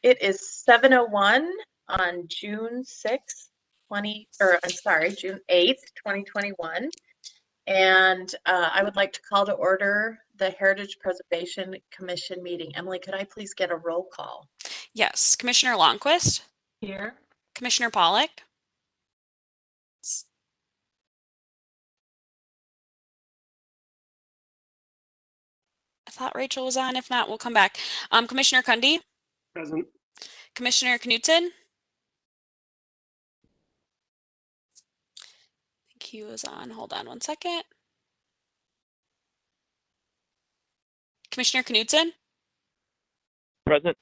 It is 7:01 on June 6th, June 8th, 2021. And I would like to call to order the Heritage Preservation Commission meeting. Emily, could I please get a roll call? Yes. Commissioner Longquist? Here. Commissioner Pollock? I thought Rachel was on. If not, we'll come back. Commissioner Cundy? Present. Commissioner Knutson? I think he was on. Hold on one second. Commissioner Knutson? Present.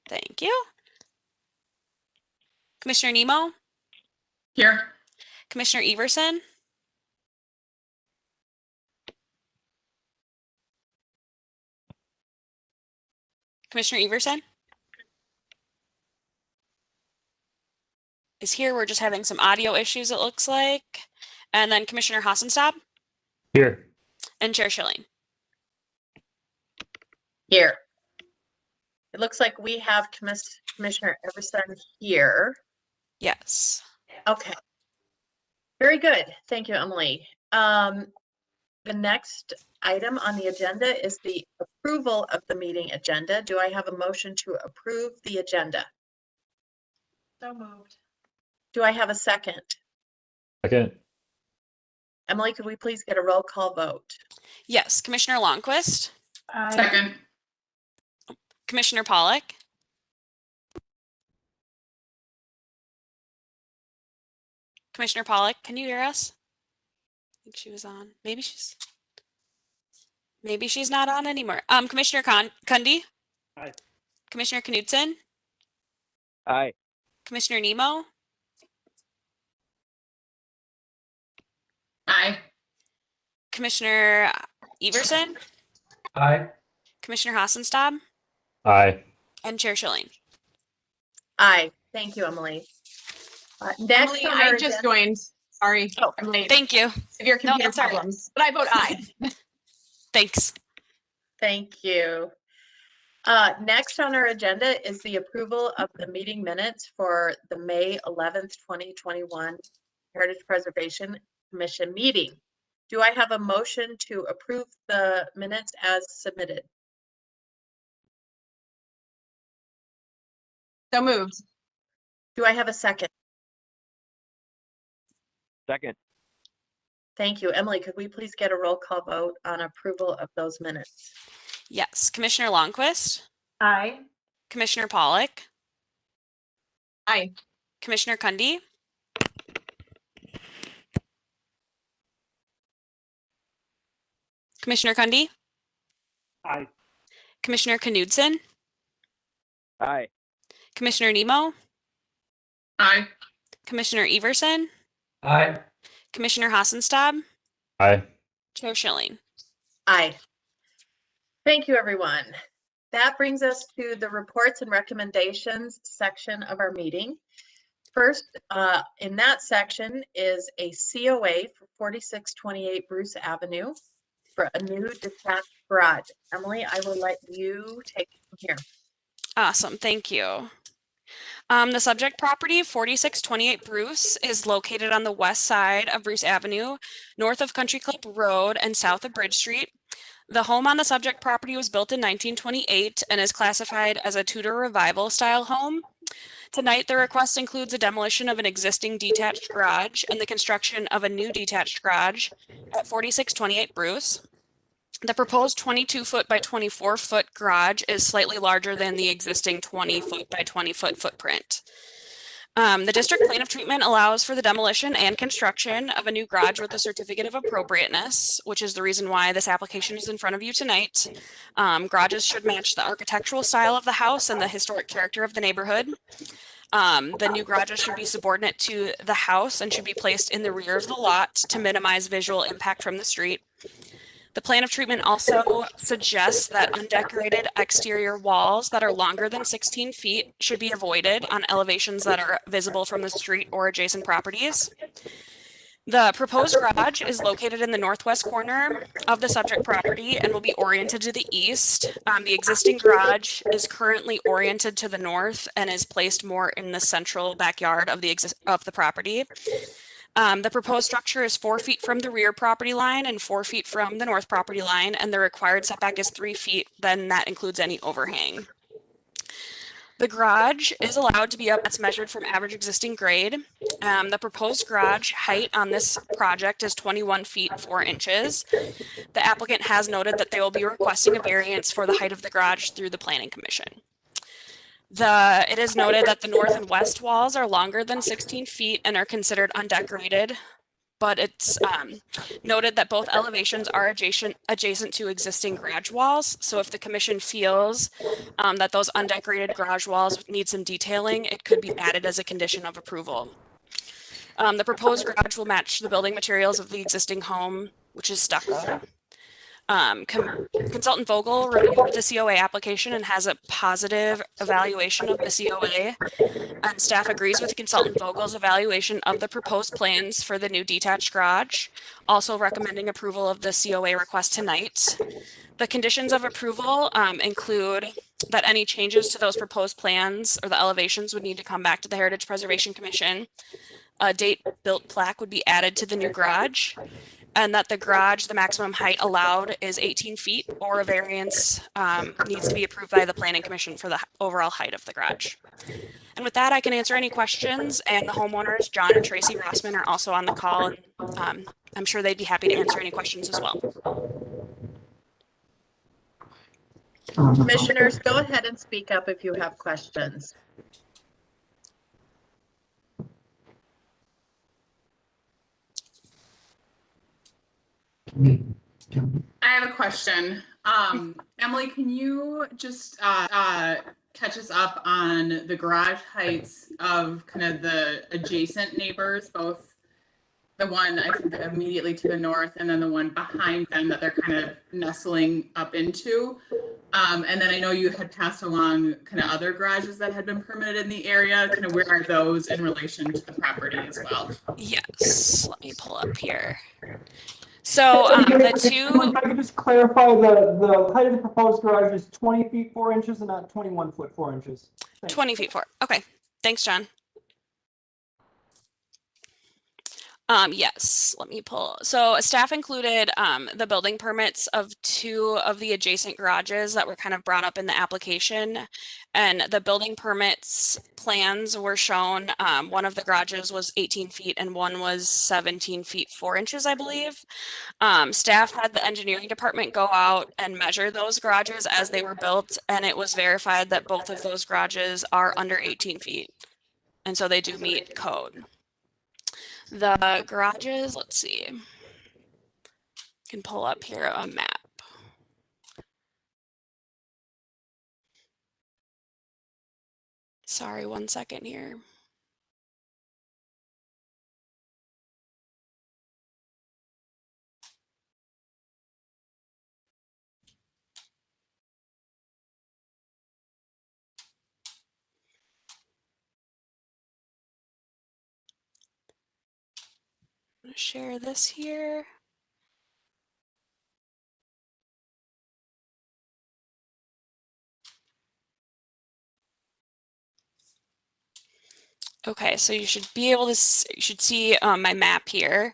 Thank you. Commissioner Nemo? Here. Commissioner Everson? Commissioner Everson is here. We're just having some audio issues, it looks like. And then Commissioner Hassenstab? Here. And Chair Shilling? Here. It looks like we have Commissioner Everson here. Yes. Okay. Very good. Thank you, Emily. The next item on the agenda is the approval of the meeting agenda. Do I have a motion to approve the agenda? So moved. Do I have a second? Second. Emily, could we please get a roll call vote? Yes. Commissioner Longquist? Second. Commissioner Pollock? Commissioner Pollock, can you hear us? I think she was on. Maybe she's not on anymore. Commissioner Cundy? Aye. Commissioner Knutson? Aye. Commissioner Nemo? Aye. Commissioner Everson? Aye. Commissioner Hassenstab? Aye. And Chair Shilling? Aye. Thank you, Emily. Next Emily, on I our just agenda- joined. Sorry, Oh, I'm late. Thank you. Severe computer that's all right. problems, but I vote aye. Thanks. Thank you. Next on our agenda is the approval of the meeting minutes for the May 11th, 2021 Heritage Preservation Commission meeting. Do I have a motion to approve the minutes as submitted? So moved. Do I have a second? Second. Thank you. Emily, could we please get a roll call vote on approval of those minutes? Yes. Commissioner Longquist? Aye. Commissioner Pollock? Aye. Commissioner Cundy? Commissioner Cundy? Aye. Commissioner Knudsen? Aye. Commissioner Nemo? Aye. Commissioner Everson? Aye. Commissioner Hassenstab? Aye. Chair Shilling? Aye. Thank you, everyone. That brings us to the reports and recommendations section of our meeting. First, in that section is a COA for 4628 Bruce Avenue for a new detached garage. Emily, I will let you take it from here. Awesome. Thank you. The subject property, 4628 Bruce, is located on the west side of Bruce Avenue, north of Country Club Road and south of Bridge Street. The home on the subject property was built in 1928 and is classified as a Tudor Revival style home. Tonight, the request includes a demolition of an existing detached garage and the construction of a new detached garage at 4628 Bruce. The proposed 22-foot by 24-foot garage is slightly larger than the existing 20-foot by 20-foot footprint. The district plan of treatment allows for the demolition and construction of a new garage with a certificate of appropriateness, which is the reason why this application is in front of you tonight. Garages should match the architectural style of the house and the historic character of the neighborhood. The new garages should be subordinate to the house and should be placed in the rear of the lot to minimize visual impact from the street. The plan of treatment also suggests that undecorated exterior walls that are longer than 16 feet should be avoided on elevations that are visible from the street or adjacent properties. The proposed garage is located in the northwest corner of the subject property and will be oriented to the east. The existing garage is currently oriented to the north and is placed more in the central backyard of the property. The proposed structure is 4 feet from the rear property line and 4 feet from the north property line, and the required setback is 3 feet. Then that includes any overhang. The garage is allowed to be up that's measured from average existing grade. The proposed garage height on this project is 21 feet 4 inches. The applicant has noted that they will be requesting a variance for the height of the garage through the Planning Commission. It is noted that the north and west walls are longer than 16 feet and are considered undecorated, but it's noted that both elevations are adjacent to existing garage walls. So if the commission feels that those undecorated garage walls need some detailing, it could be added as a condition of approval. The proposed garage will match the building materials of the existing home, which is stucco. Consultant Vogel reviewed the COA application and has a positive evaluation of the COA. And staff agrees with Consultant Vogel's evaluation of the proposed plans for the new detached garage, also recommending approval of the COA request tonight. The conditions of approval include that any changes to those proposed plans or the elevations would need to come back to the Heritage Preservation Commission. A date-built plaque would be added to the new garage, and that the garage, the maximum height allowed is 18 feet, or a variance needs to be approved by the Planning Commission for the overall height of the garage. And with that, I can answer any questions, and the homeowners, John and Tracy Rossman, are also on the call, and I'm sure they'd be happy to answer any questions as well. Commissioners, go ahead and speak up if you have questions. I have a question. Emily, can you just catch us up on the garage heights of kind of the adjacent neighbors, both the one I think immediately to the north and then the one behind them that they're kind of nestling up into? And then I know you had passed along kind of other garages that had been permitted in the area. Kind of where are those in relation to the property as well? Yes, let me pull up here. So the two. If I could just clarify, the height of the proposed garage is 20 feet 4 inches and not 21 foot 4 inches. Thanks. 20 feet 4. Okay, thanks, John. Yes, let me pull. So staff included the building permits of 2 of the adjacent garages that were kind of brought up in the application. And the building permits plans were shown. One of the garages was 18 feet and one was 17 feet 4 inches, I believe. Staff had the engineering department go out and measure those garages as they were built, and it was verified that both of those garages are under 18 feet. And so they do meet code. The garages, let's see, can pull up here a map. Sorry, 1 second here. I'm gonna share this here. Okay, so you should be able to, you should see my map here.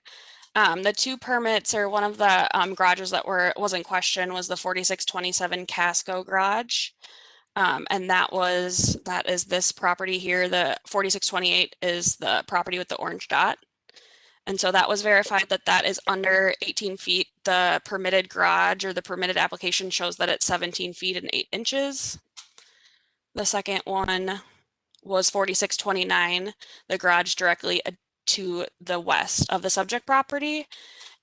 The 2 permits, or one of the garages that was in question, was the 4627 Casco garage. And that is this property here. The 4628 is the property with the orange dot. And so that was verified that that is under 18 feet. The permitted garage, or the permitted application, shows that it's 17 feet and 8 inches. The second one was 4629, the garage directly to the west of the subject property.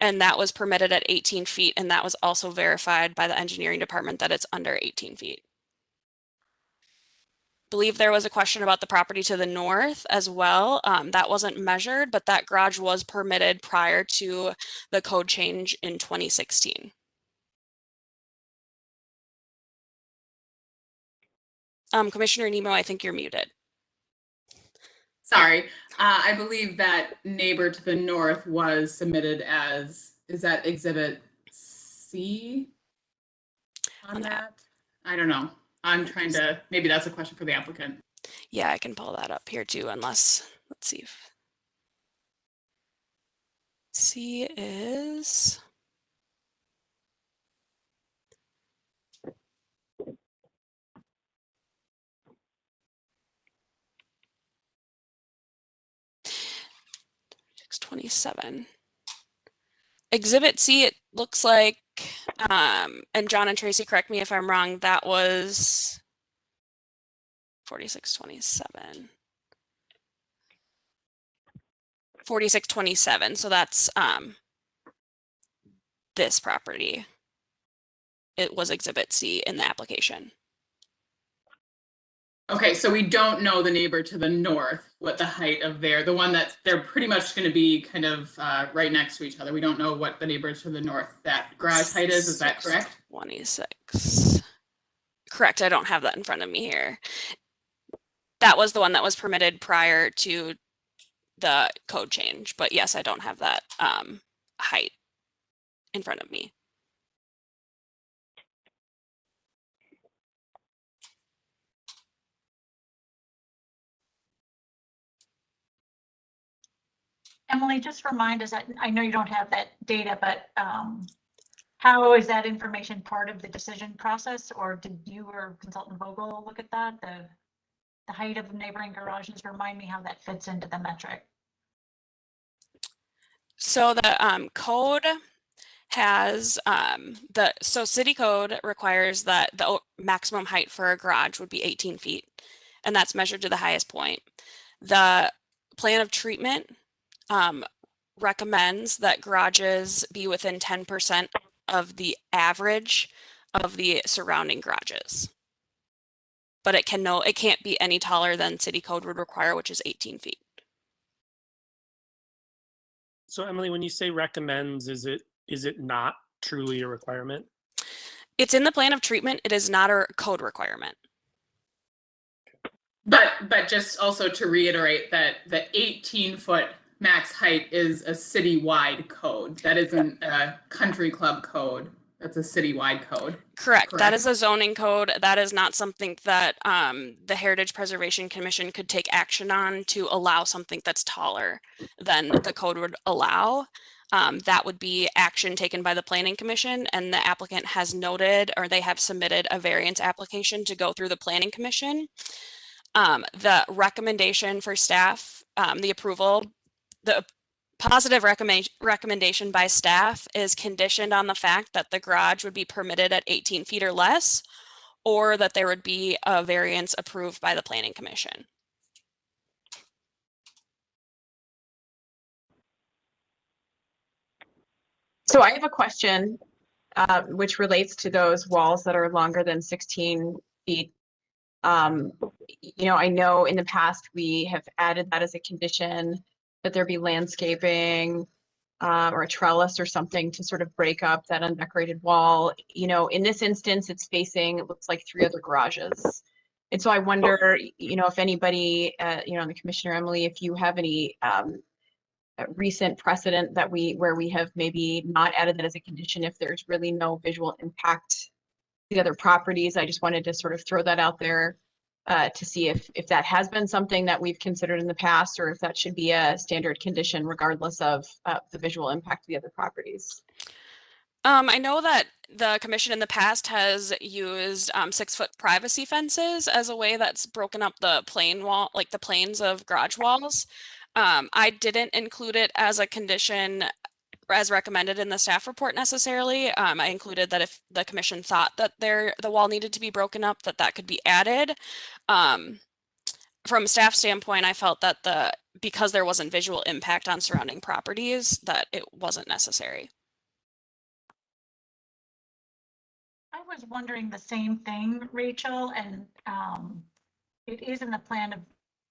And that was permitted at 18 feet. And that was also verified by the engineering department that it's under 18 feet. Believe there was a question about the property to the north as well. That wasn't measured, but that garage was permitted prior to the code change in 2016. Commissioner Nemo, I think you're muted. Sorry. I believe that neighbor to the north was submitted as, is that Exhibit C on that? I don't know. I'm trying to, maybe that's a question for the applicant. Yeah, I can pull that up here too, unless, let's see if C is. $627. Exhibit C, it looks like, and John and Tracy, correct me if I'm wrong, that was 4627. 4627, so that's this property. It was Exhibit C in the application. Okay, so we don't know the neighbor to the north, what the height of the one that they're pretty much going to be kind of right next to each other. We don't know what the neighbor to the north, that garage height is that correct? 26. Correct, I don't have that in front of me here. That was the one that was permitted prior to the code change, but yes, I don't have that height in front of me. Emily, just remind us, I know you don't have that data, but how is that information part of the decision process, or did you or consultant Vogel look at that? The height of neighboring garages, remind me how that fits into the metric. So the code has so city code requires that the maximum height for a garage would be 18 feet, and that's measured to the highest point. The plan of treatment recommends that garages be within 10% of the average of the surrounding garages. But it can't be any taller than city code would require, which is 18 feet. So Emily, when you say recommends, is it not truly a requirement? It's in the plan of treatment. It is not a code requirement. But just also to reiterate that the 18-foot max height is a citywide code. That isn't a country club code. That's a citywide code. Correct. That is a zoning code. That is not something that the Heritage Preservation Commission could take action on to allow something that's taller than the code would allow. That would be action taken by the Planning Commission, and the applicant has noted, or they have submitted a variance application to go through the Planning Commission. The recommendation for staff, the positive recommendation by staff is conditioned on the fact that the garage would be permitted at 18 feet or less, or that there would be a variance approved by the Planning Commission. So I have a question which relates to those walls that are longer than 16 feet. I know in the past we have added that as a condition, that there be landscaping or a trellis or something to sort of break up that undecorated wall. In this instance, it's facing, it looks like 3 other garages. And so I wonder, if anybody, the Commissioner, Emily, if you have any recent precedent where we have maybe not added that as a condition, if there's really no visual impact to the other properties. I just wanted to sort of throw that out there to see if that has been something that we've considered in the past, or if that should be a standard condition regardless of the visual impact of the other properties. I know that the commission in the past has used 6-foot privacy fences as a way that's broken up the plane wall, like the planes of garage walls. I didn't include it as a condition as recommended in the staff report necessarily. I included that if the commission thought that the wall needed to be broken up, that could be added. From a staff standpoint, I felt that because there wasn't visual impact on surrounding properties, that it wasn't necessary. I was wondering the same thing, Rachel, and it is in the plan of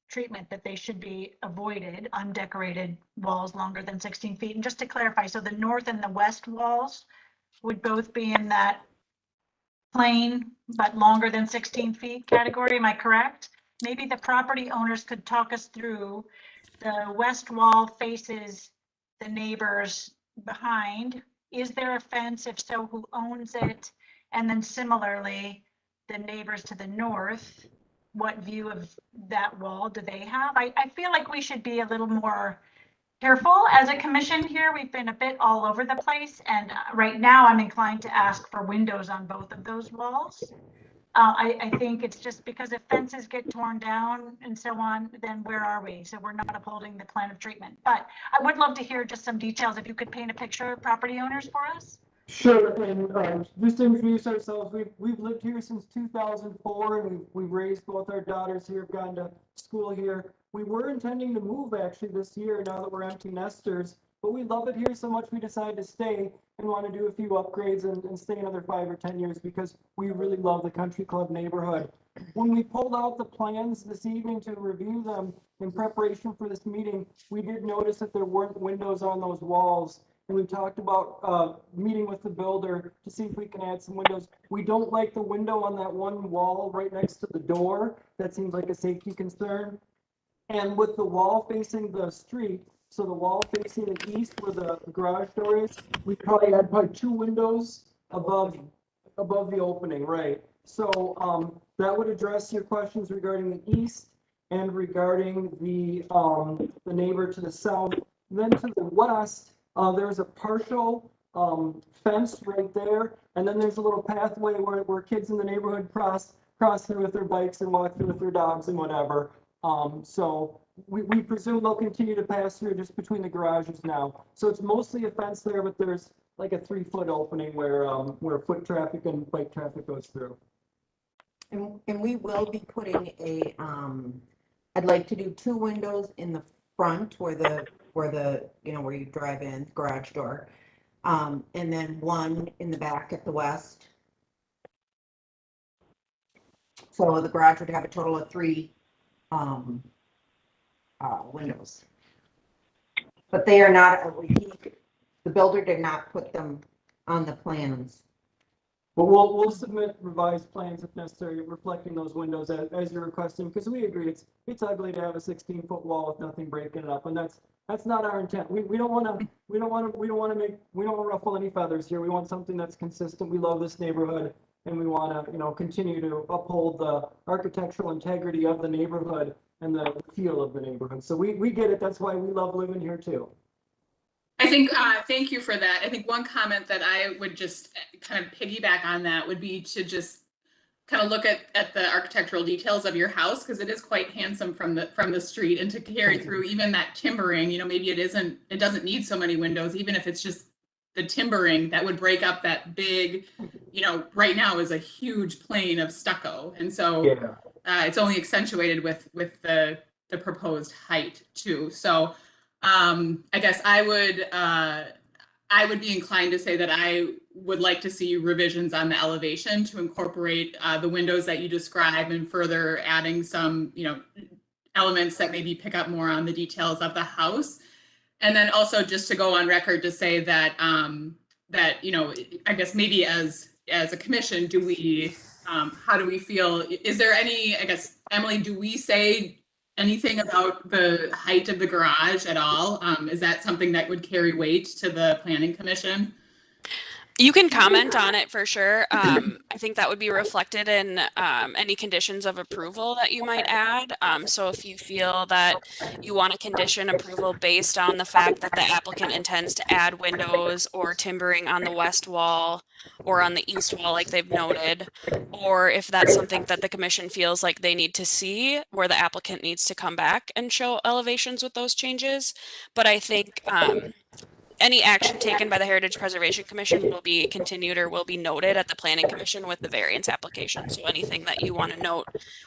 treatment that they should be avoided, undecorated walls longer than 16 feet. And just to clarify, so the north and the west walls would both be in that plain but longer than 16 feet category, am I correct? maybe the property owners could talk us through. The west wall faces the neighbors behind. Is there a fence? If so, who owns it? And then similarly, the neighbors to the north, what view of that wall do they have? I feel like we should be a little more careful as a commission here. We've been a bit all over the place, and right now I'm inclined to ask for windows on both of those walls. I think it's just because if fences get torn down and so on, then where are we? So we're not upholding the plan of treatment. But I would love to hear just some details. If you could paint a picture of property owners for us. Sure, and just to introduce ourselves, we've lived here since 2004, and we've raised both our daughters here, gone to school here. We were intending to move actually this year, now that we're empty nesters, but we love it here so much we decided to stay and want to do a few upgrades and stay another 5 or 10 years because we really love the country club neighborhood. When we pulled out the plans this evening to review them in preparation for this meeting, we did notice that there weren't windows on those walls. And we talked about meeting with the builder to see if we can add some windows. We don't like the window on that one wall right next to the door. That seems like a safety concern. And with the wall facing the street, so the wall facing the east where the garage door is, we probably had 2 windows above the opening, right? So that would address your questions regarding the east and regarding the neighbor to the south. Then to the west, there's a partial fence right there, and then there's a little pathway where kids in the neighborhood cross through with their bikes and walk through with their dogs and whatever. So we presume they'll continue to pass through just between the garages now. So it's mostly a fence there, but there's like a 3-foot opening where foot traffic and bike traffic goes through. And we will be putting a, I'd like to do 2 windows in the front where you drive in, garage door. And then 1 in the back at the west. So the garage would have a total of 3 windows. But they are not, the builder did not put them on the plans. But we'll submit revised plans if necessary, reflecting those windows as you're requesting, because we agree it's ugly to have a 16-foot wall with nothing breaking it up, and that's not our intent. We don't want to ruffle any feathers here. We want something that's consistent. We love this neighborhood, and we want to continue to uphold the architectural integrity of the neighborhood and the feel of the neighborhood. So we get it. That's why we love living here too. I think, thank you for that. I think one comment that I would just kind of piggyback on that would be to just kind of look at the architectural details of your house, because it is quite handsome from the street, and to carry through even that timbering, maybe it doesn't need so many windows, even if it's just the timbering that would break up that big, right now is a huge plane of stucco. And so it's only accentuated with the proposed height too. So I guess I would be inclined to say that I would like to see revisions on the elevation to incorporate the windows that you describe, and further adding some, elements that maybe pick up more on the details of the house. And then also just to go on record to say that, I guess maybe as a commission, how do we feel? Is there any, I guess, Emily, do we say anything about the height of the garage at all? Is that something that would carry weight to the planning commission? You can comment on it for sure. I think that would be reflected in any conditions of approval that you might add. So if you feel that you want to condition approval based on the fact that the applicant intends to add windows or timbering on the west wall or on the east wall, like they've noted, or if that's something that the commission feels like they need to see, where the applicant needs to come back and show elevations with those changes. But I think any action taken by the Heritage Preservation Commission will be continued or will be noted at the Planning Commission with the variance application. So anything that you want to note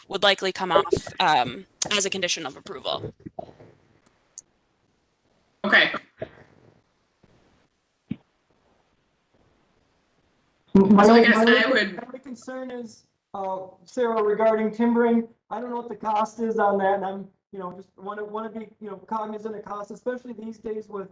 would likely come off as a condition of approval. Okay. My concern is, Sarah, regarding timbering. I don't know what the cost is on that, and I'm, just want to be, cognizant of cost, especially these days with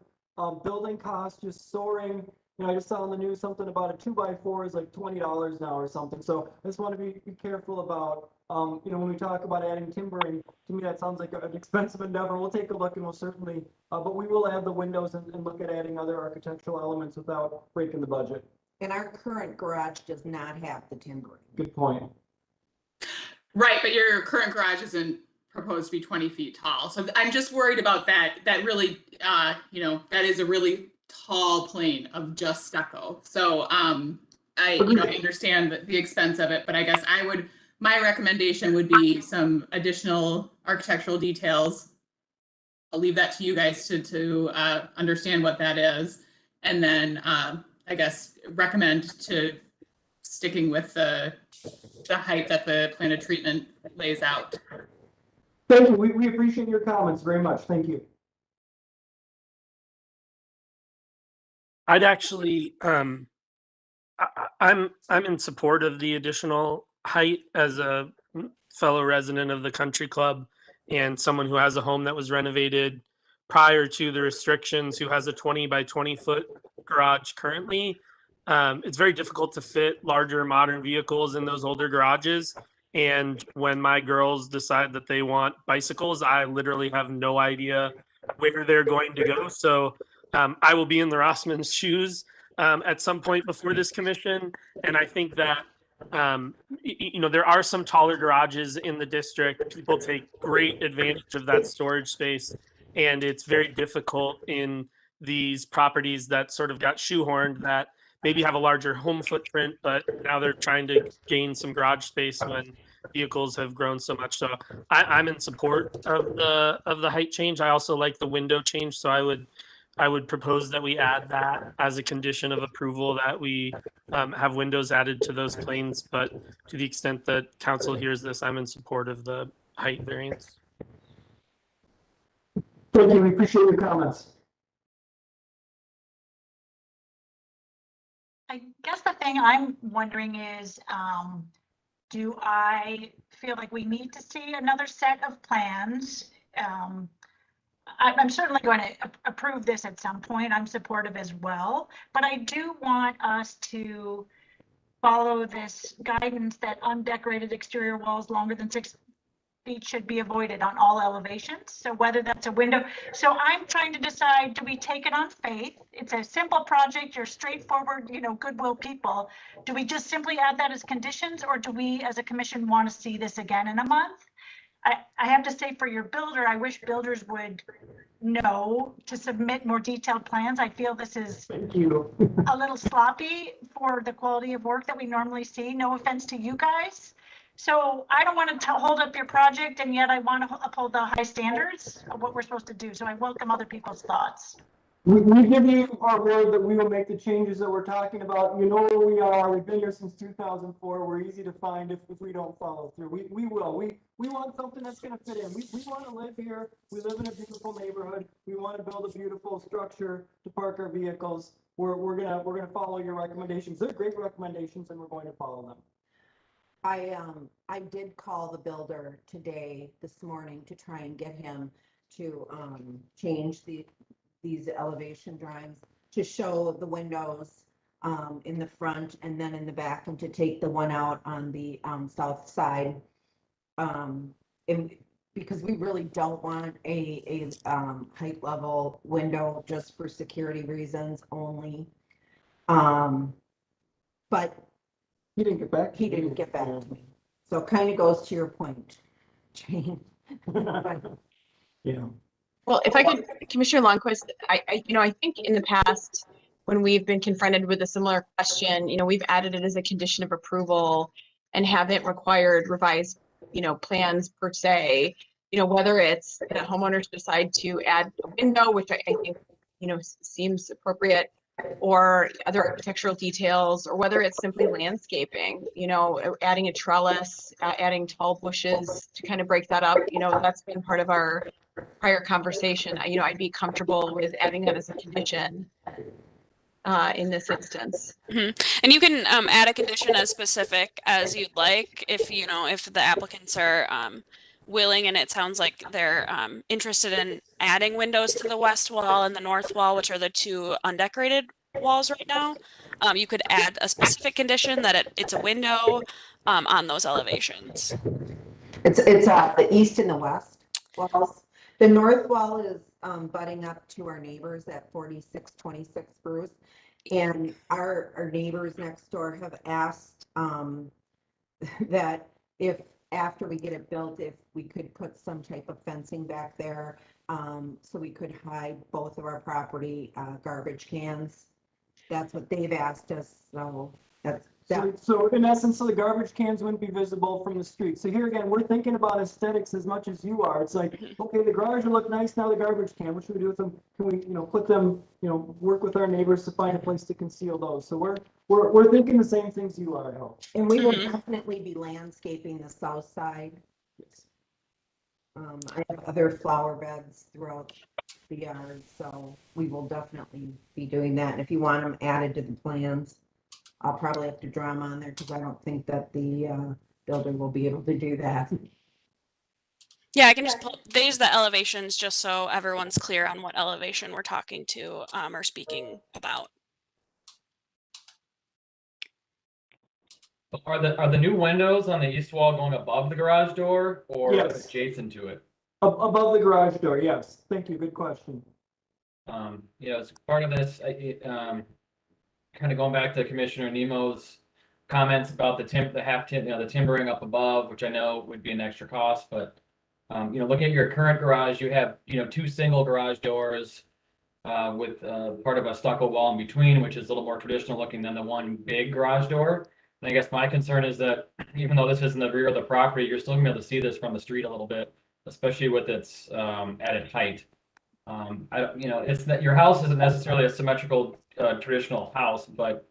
building costs just soaring. I just saw on the news something about a 2x4 is like $20 now or something. So I just want to be careful about When we talk about adding timbering, to me, that sounds like an expensive endeavor. We'll take a look and we'll certainly, but we will add the windows and look at adding other architectural elements without breaking the budget. And our current garage does not have the timbering. Good point. Right, but your current garage isn't proposed to be 20 feet tall. So I'm just worried about that. That really, that is a really tall plane of just stucco. So I understand the expense of it, but I guess my recommendation would be some additional architectural details. I'll leave that to you guys to understand what that is. And then I guess recommend to sticking with the height that the plan of treatment lays out. Thank you. We appreciate your comments very much. Thank you. I'd actually, I'm in support of the additional height as a fellow resident of the country club and someone who has a home that was renovated prior to the restrictions, who has a 20 by 20 foot garage currently. It's very difficult to fit larger modern vehicles in those older garages. And when my girls decide that they want bicycles, I literally have no idea where they're going to go. So I will be in the Rossman's shoes at some point before this commission. And I think that, there are some taller garages in the district. People take great advantage of that storage space. And it's very difficult in these properties that sort of got shoehorned, that maybe have a larger home footprint, but now they're trying to gain some garage space when vehicles have grown so much. So I'm in support of the height change. I also like the window change. So I would propose that we add that as a condition of approval, that we have windows added to those planes. But to the extent that council hears this, I'm in support of the height variance. Thank you. We appreciate your comments. I guess the thing I'm wondering is, do I feel like we need to see another set of plans? I'm certainly going to approve this at some point. I'm supportive as well, but I do want us to follow this guidance that undecorated exterior walls longer than 6 feet should be avoided on all elevations. So whether that's a window. So I'm trying to decide, do we take it on faith? It's a simple project. You're straightforward, goodwill people. Do we just simply add that as conditions, or do we as a commission want to see this again in a month? I have to say, for your builder, I wish builders would know to submit more detailed plans. I feel this is a little sloppy for the quality of work that we normally see. No offense to you guys. So I don't want to hold up your project, and yet I want to uphold the high standards of what we're supposed to do. So I welcome other people's thoughts. We give you our word that we will make the changes that we're talking about. You know where we are. We've been here since 2004. We're easy to find if we don't follow through. We will. We want something that's going to fit in. We want to live here. We live in a beautiful neighborhood. We want to build a beautiful structure to park our vehicles. We're gonna follow your recommendations. They're great recommendations, and we're going to follow them. I did call the builder this morning to try and get him to change these elevation drawings to show the windows in the front and then in the back, and to take the one out on the south side. Because we really don't want a height level window just for security reasons only. But he didn't get back. He didn't get back to me. So it kind of goes to your point, Jane. Yeah. Well, if I could, Commissioner Lundquist, I think in the past, when we've been confronted with a similar question, we've added it as a condition of approval and haven't required revised, plans per se. Whether it's the homeowners decide to add a window, which I think, seems appropriate, or other architectural details, or whether it's simply landscaping, adding a trellis, adding tall bushes to kind of break that up. That's been part of our prior conversation. I'd be comfortable with adding that as a condition in this instance. Mm-hmm. And you can add a condition as specific as you'd like if the applicants are willing, and it sounds like they're interested in adding windows to the west wall and the north wall, which are the two undecorated walls right now. You could add a specific condition that it's a window on those elevations. It's the east and the west walls. The north wall is butting up to our neighbors at 4626 Bruce. And our neighbors next door have asked that if after we get it built, if we could put some type of fencing back there, so we could hide both of our property garbage cans. That's what they've asked us, so that's. So in essence, so the garbage cans wouldn't be visible from the street. So here again, we're thinking about aesthetics as much as you are. It's like, okay, the garage will look nice, now the garbage can, what should we do with them? Can we, put them, work with our neighbors to find a place to conceal those? So we're thinking the same things you are, I hope. And we will definitely be landscaping the south side. I have other flower beds throughout the yard, so we will definitely be doing that. And if you want them added to the plans, I'll probably have to draw them on there because I don't think that the builder will be able to do that. Yeah, I can just pull these the elevations just so everyone's clear on what elevation we're talking to or speaking about. Are the new windows on the east wall going above the garage door or Yes. adjacent to it? Above the garage door, yes. Thank you, good question. As part of this, kind of going back to Commissioner Nemo's comments about the timbering up above, which I know would be an extra cost, but looking at your current garage, you have, 2 single garage doors with part of a stucco wall in between, which is a little more traditional looking than the one big garage door. And I guess my concern is that even though this is in the rear of the property, you're still gonna be able to see this from the street a little bit, especially with its added height. It's that your house isn't necessarily a symmetrical traditional house, but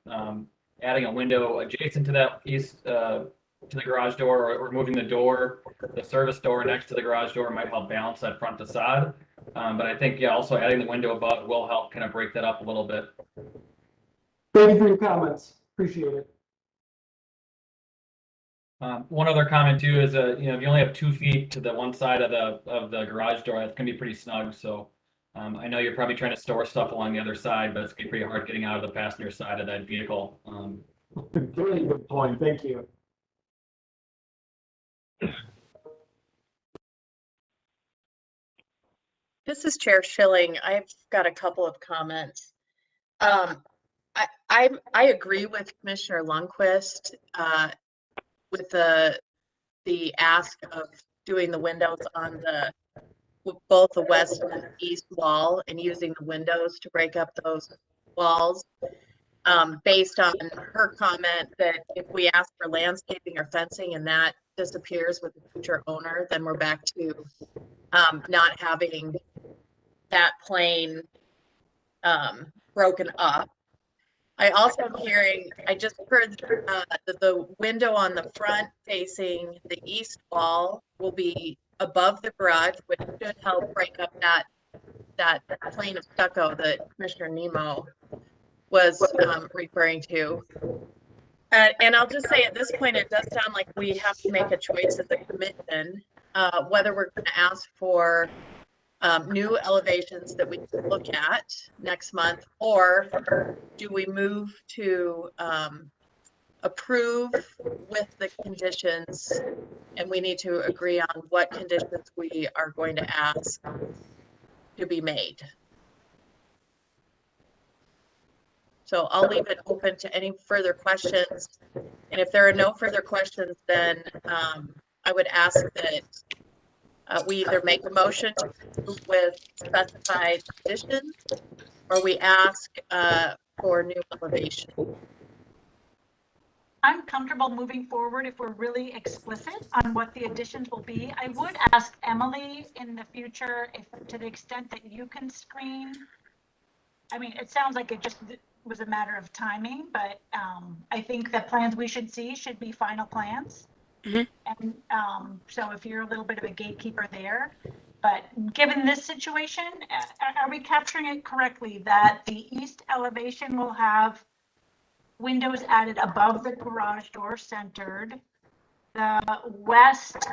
adding a window adjacent to that east to the garage door or moving the service door next to the garage door might help balance that front facade. But I think, also adding the window above will help kind of break that up a little bit. Thank you for your comments. Appreciate it. One other comment too is, if you only have 2 feet to the one side of the garage door, that's gonna be pretty snug. So I know you're probably trying to store stuff along the other side, but it's gonna be pretty hard getting out of the passenger side of that vehicle. Very good point. Thank you. This is Chair Shilling. I've got a couple of comments. I agree with Commissioner Lundquist with the ask of doing the windows on both the west and east wall and using the windows to break up those walls. Based on her comment that if we ask for landscaping or fencing and that disappears with the future owner, then we're back to not having that plane broken up. I also am hearing, I just heard that the window on the front facing the east wall will be above the garage, which should help break up that plane of stucco that Commissioner Nemo was referring to. And I'll just say at this point, it does sound like we have to make a choice as a commission, whether we're going to ask for new elevations that we can look at next month, or do we move to approve with the conditions, and we need to agree on what conditions we are going to ask to be made. So I'll leave it open to any further questions. And if there are no further questions, then I would ask that we either make a motion to approve with specified conditions, or we ask for new elevation. I'm comfortable moving forward if we're really explicit on what the additions will be. I would ask Emily in the future, if to the extent that you can screen. I mean, it sounds like it just was a matter of timing, but I think the plans we should see should be final plans. Mm-hmm. And so if you're a little bit of a gatekeeper there, but given this situation, are we capturing it correctly that the east elevation will have windows added above the garage door centered? The west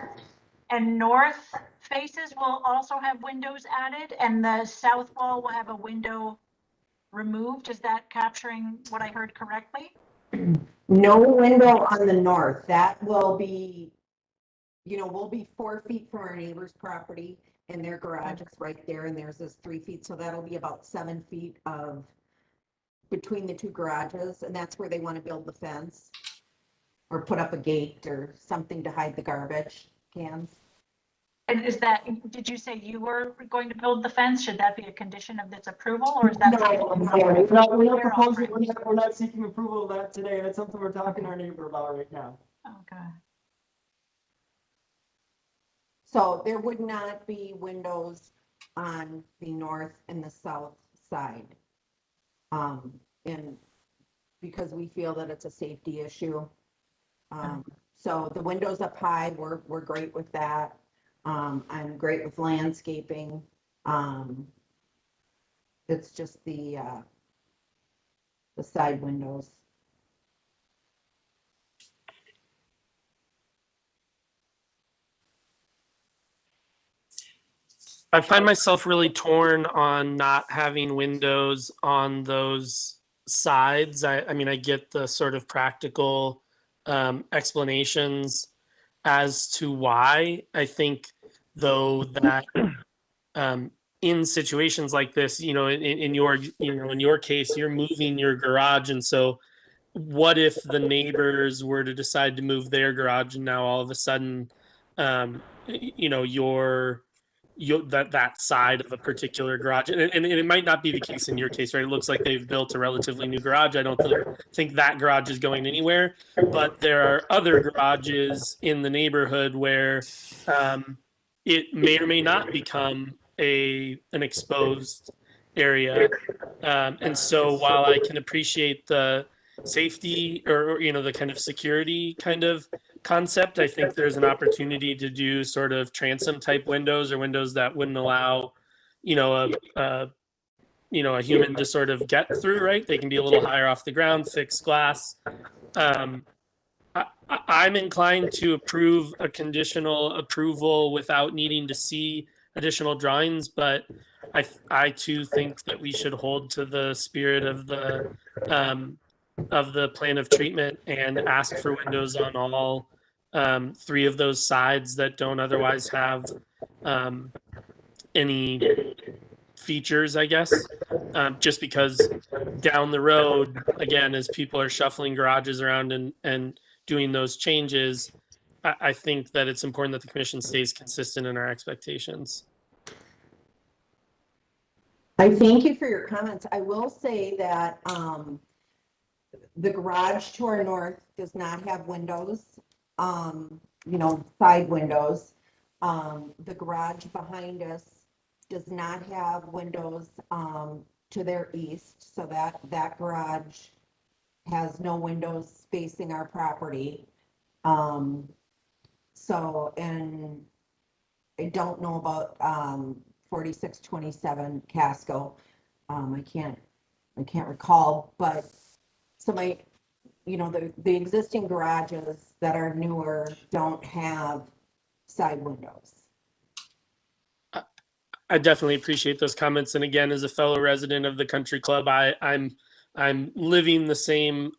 and north faces will also have windows added, and the south wall will have a window removed. Is that capturing what I heard correctly? No window on the north. That will be, we'll be 4 feet from our neighbor's property and their garage is right there and theirs is 3 feet. So that'll be about 7 feet of between the two garages. And that's where they want to build the fence or put up a gate or something to hide the garbage cans. And is that, did you say you were going to build the fence? Should that be a condition of this approval, or is that? No, we're not proposing, we're not seeking approval of that today. That's something we're talking to our neighbor about right now. Okay. So there would not be windows on the north and the south side. And because we feel that it's a safety issue. So the windows up high, we're great with that. I'm great with landscaping. It's just the side windows. I find myself really torn on not having windows on those sides. I mean, I get the sort of practical explanations as to why. I think, though, that in situations like this, in your case, you're moving your garage, and so what if the neighbors were to decide to move their garage, and now all of a sudden, that side of a particular garage, and it might not be the case in your case, right? It looks like they've built a relatively new garage. I don't think that garage is going anywhere, but there are other garages in the neighborhood where it may or may not become an exposed area, and so while I can appreciate the safety or the kind of security kind of concept, I think there's an opportunity to do sort of transom type windows or windows that wouldn't allow, a human to sort of get through, right? They can be a little higher off the ground, fixed glass. I'm inclined to approve a conditional approval without needing to see additional drawings, but I too think that we should hold to the spirit of the plan of treatment and ask for windows on all 3 of those sides that don't otherwise have any features, I guess, just because down the road, again, as people are shuffling garages around and doing those changes, I think that it's important that the commission stays consistent in our expectations. I thank you for your comments. I will say that the garage to our north does not have windows, side windows. The garage behind us does not have windows to their east, so that garage has no windows facing our property. So, and I don't know about 4627 Casco. I can't recall, but so the existing garages that are newer don't have side windows. I definitely appreciate those comments. And again, as a fellow resident of the country club, I'm living the same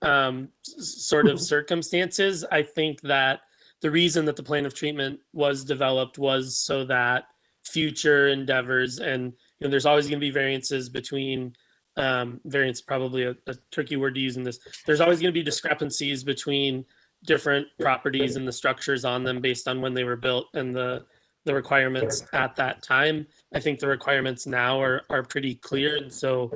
sort of circumstances. I think that the reason that the plan of treatment was developed was so that future endeavors, and there's always going to be variances between variance, probably a tricky word to use in this. There's always going to be discrepancies between different properties and the structures on them based on when they were built and the requirements at that time. I think the requirements now are pretty clear, and so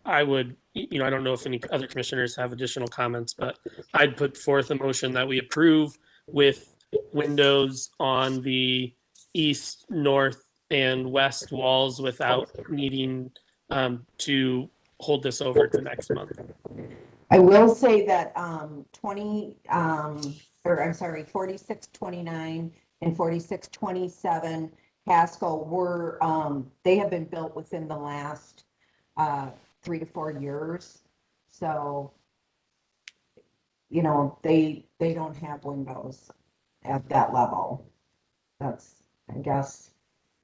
I would, I don't know if any other commissioners have additional comments, but I'd put forth a motion that we approve with windows on the east, north, and west walls without needing to hold this over to next month. I will say that 4629 and 4627 Pasco were they have been built within the last 3 to 4 years, so they don't have windows at that level. That's, I guess.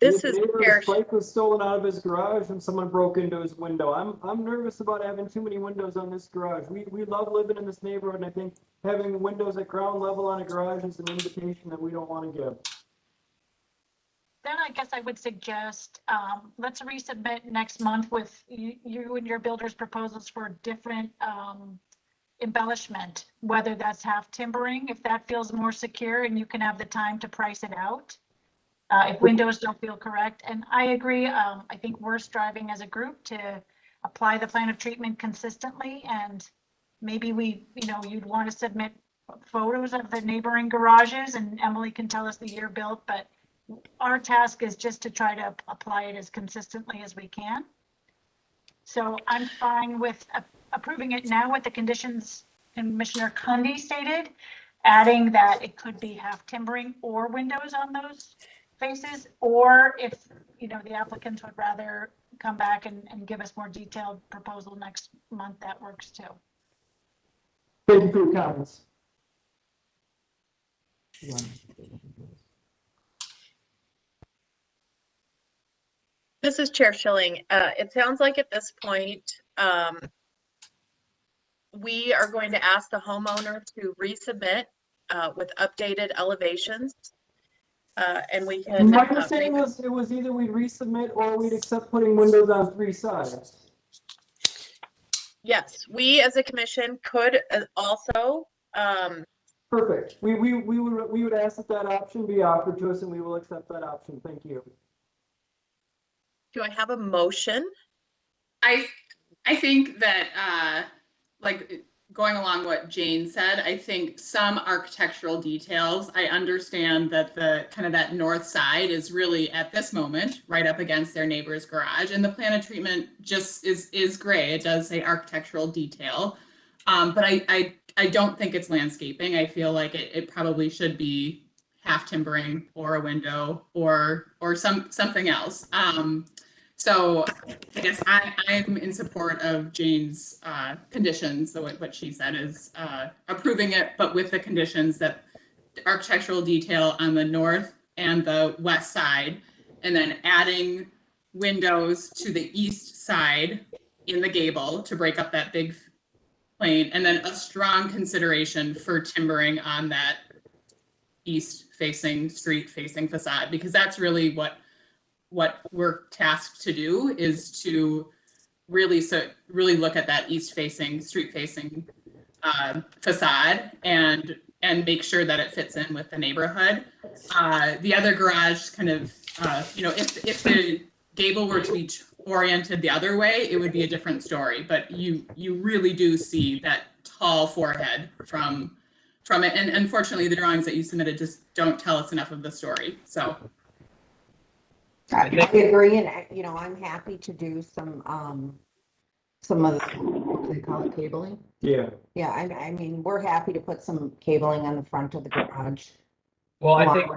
This The is neighbor's Chair, bike was stolen out of his garage and someone broke into his window. I'm nervous about having too many windows on this garage. We love living in this neighborhood, and I think having windows at ground level on a garage is an invitation that we don't want to give. Then I guess I would suggest, let's resubmit next month with you and your builder's proposals for different embellishment, whether that's half timbering, if that feels more secure and you can have the time to price it out. If windows don't feel correct. And I agree, I think we're striving as a group to apply the plan of treatment consistently, and maybe you'd want to submit photos of the neighboring garages and Emily can tell us the year built, but our task is just to try to apply it as consistently as we can. So I'm fine with approving it now with the conditions Commissioner Cundy stated, adding that it could be half timbering or windows on those faces, or if the applicants would rather come back and give us more detailed proposal next month, that works too. Thank you for your comments. this is Chair Shilling. It sounds like at this point, we are going to ask the homeowner to resubmit with updated elevations. And we can. My understanding was it was either we'd resubmit or we'd accept putting windows on 3 sides. Yes, we as a commission could also. Perfect. We would ask that option be offered to us, and we will accept that option. Thank you. Do I have a motion? I think that like going along what Jane said, I think some architectural details, I understand that the kind of that north side is really at this moment right up against their neighbor's garage, and the plan of treatment just is gray. It does say architectural detail, but I don't think it's landscaping. I feel like it probably should be half timbering or a window or something else. So I guess I'm in support of Jane's conditions. So what she said is approving it, but with the conditions that the architectural detail on the north and the west side, and then adding windows to the east side in the gable to break up that big plane, and then a strong consideration for timbering on that east facing, street facing facade, because that's really what we're tasked to do, is to really look at that east facing, street facing facade and make sure that it fits in with the neighborhood. The other garage kind of, if the gable were to be oriented the other way, it would be a different story. But you really do see that tall forehead from it, and unfortunately, the drawings that you submitted just don't tell us enough of the story. So. I agree, and I'm happy to do some of the, what do they call it, cabling? Yeah. Yeah, I mean, we're happy to put some cabling on the front of the garage. Well, I think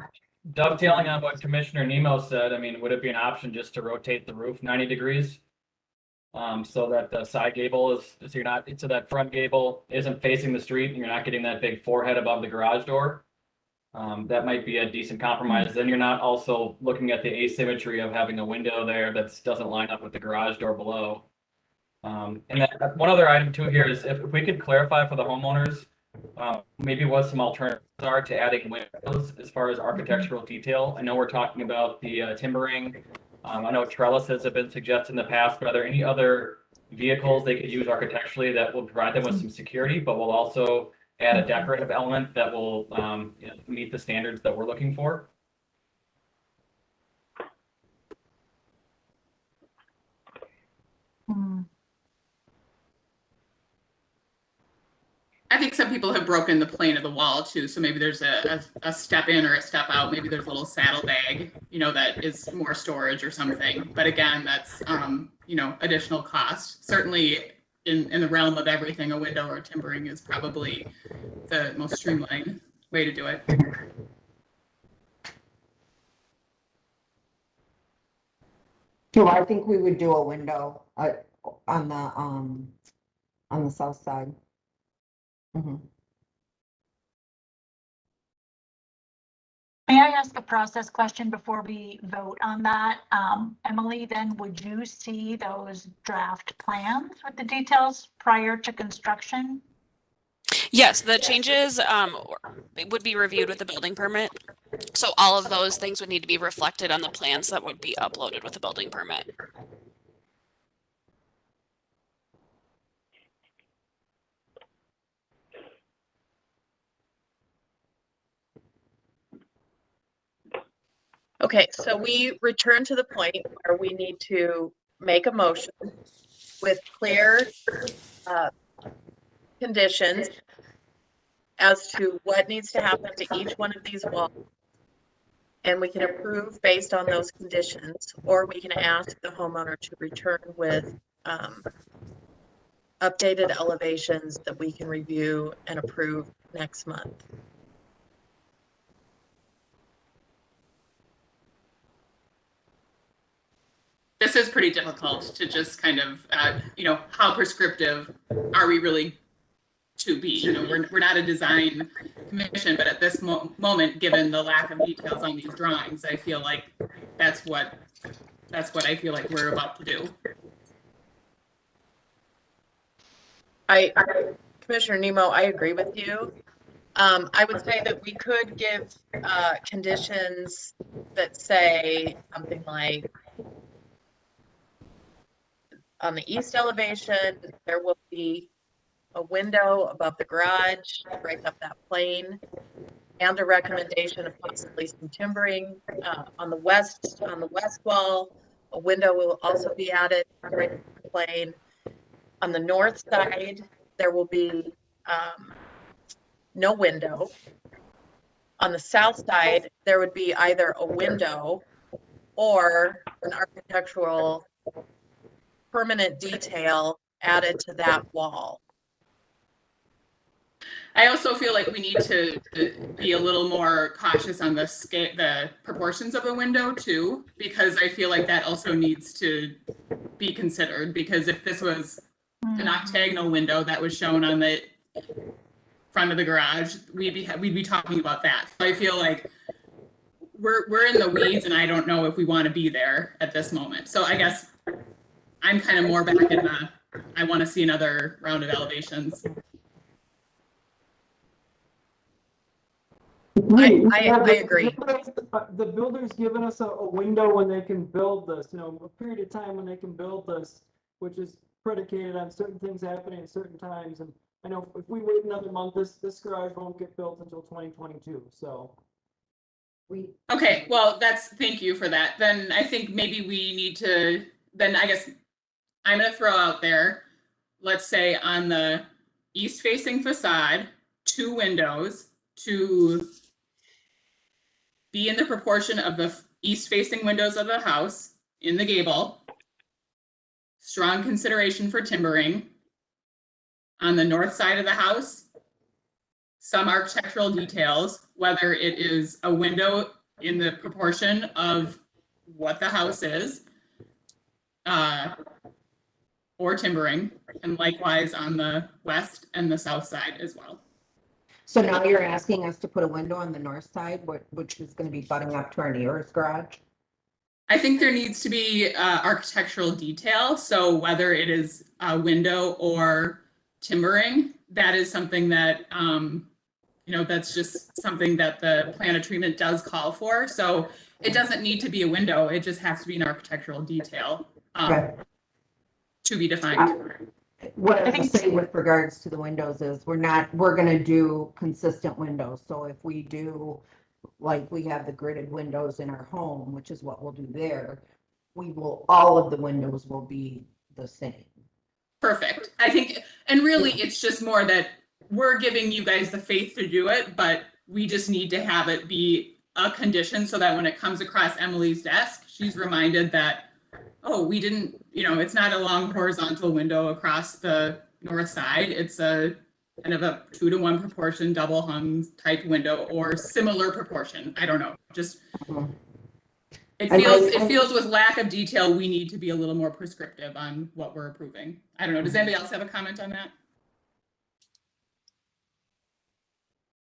dovetailing on what Commissioner Nemo said, I mean, would it be an option just to rotate the roof 90 degrees? So that the side gable so that front gable isn't facing the street and you're not getting that big forehead above the garage door. That might be a decent compromise. Then you're not also looking at the asymmetry of having a window there that doesn't line up with the garage door below. And then one other item too here is if we could clarify for the homeowners, maybe what some alternatives are to adding windows as far as architectural detail. I know we're talking about the timbering. I know trellises have been suggested in the past, but are there any other vehicles they could use architecturally that will provide them with some security, but will also add a decorative element that will meet the standards that we're looking for? I think some people have broken the plane of the wall too. So maybe there's a step in or a step out. Maybe there's a little saddlebag, that is more storage or something. But again, that's, additional cost. Certainly in the realm of everything, a window or timbering is probably the most streamlined way to do it. So I think we would do a window on the south side. Mm-hmm. May I ask a process question before we vote on that? Emily, then would you see those draft plans with the details prior to construction? Yes, the changes would be reviewed with the building permit. So all of those things would need to be reflected on the plans that would be uploaded with the building permit. Okay, so we return to the point where we need to make a motion with clear conditions as to what needs to happen to each one of these walls. And we can approve based on those conditions, or we can ask the homeowner to return with updated elevations that we can review and approve next month. This is pretty difficult to just kind of, how prescriptive are we really to be? We're not a design commission, but at this moment, given the lack of details on these drawings, I feel like that's what I feel like we're about to do. Commissioner Nemo, I agree with you. I would say that we could give conditions that say something like, on the east elevation, there will be a window above the garage to break up that plane, and a recommendation of possibly some timbering. On the west wall, a window will also be added to break up the plane. On the north side, there will be no window. On the south side, there would be either a window or an architectural permanent detail added to that wall. I also feel like we need to be a little more cautious on the proportions of the window too, because I feel like that also needs to be considered, because if this was an octagonal window that was shown on the front of the garage, we'd be talking about that. So I feel like we're in the weeds, and I don't know if we want to be there at this moment. So I guess I'm kind of more back in the, I want to see another round of elevations. I agree. The builder's given us a window when they can build this, a period of time when they can build this, which is predicated on certain things happening at certain times. And I know if we wait another month, this garage won't get built until 2022. So Okay, well, thank you for that. Then I think maybe we need to, then I guess I'm going to throw out there, let's say on the east facing facade, 2 windows to be in the proportion of the east facing windows of the house in the gable. Strong consideration for timbering. On the north side of the house, some architectural details, whether it is a window in the proportion of what the house is, or timbering, and likewise on the west and the south side as well. So now you're asking us to put a window on the north side, which is going to be butting up to our neighbor's garage? I think there needs to be architectural detail. So whether it is a window or timbering, that is something that, that's just something that the plan of treatment does call for. So it doesn't need to be a window. It just has to be an architectural detail to be defined. What I would say with regards to the windows is we're going to do consistent windows. So if we do, like we have the gridded windows in our home, which is what we'll do there, all of the windows will be the same. Perfect. I think, and really it's just more that we're giving you guys the faith to do it, but we just need to have it be a condition so that when it comes across Emily's desk, she's reminded that, oh, we didn't, it's not a long horizontal window across the north side. It's a kind of a 2-to-1 proportion, double hung type window or similar proportion. I don't know. Just it feels with lack of detail, we need to be a little more prescriptive on what we're approving. I don't know. Does anybody else have a comment on that?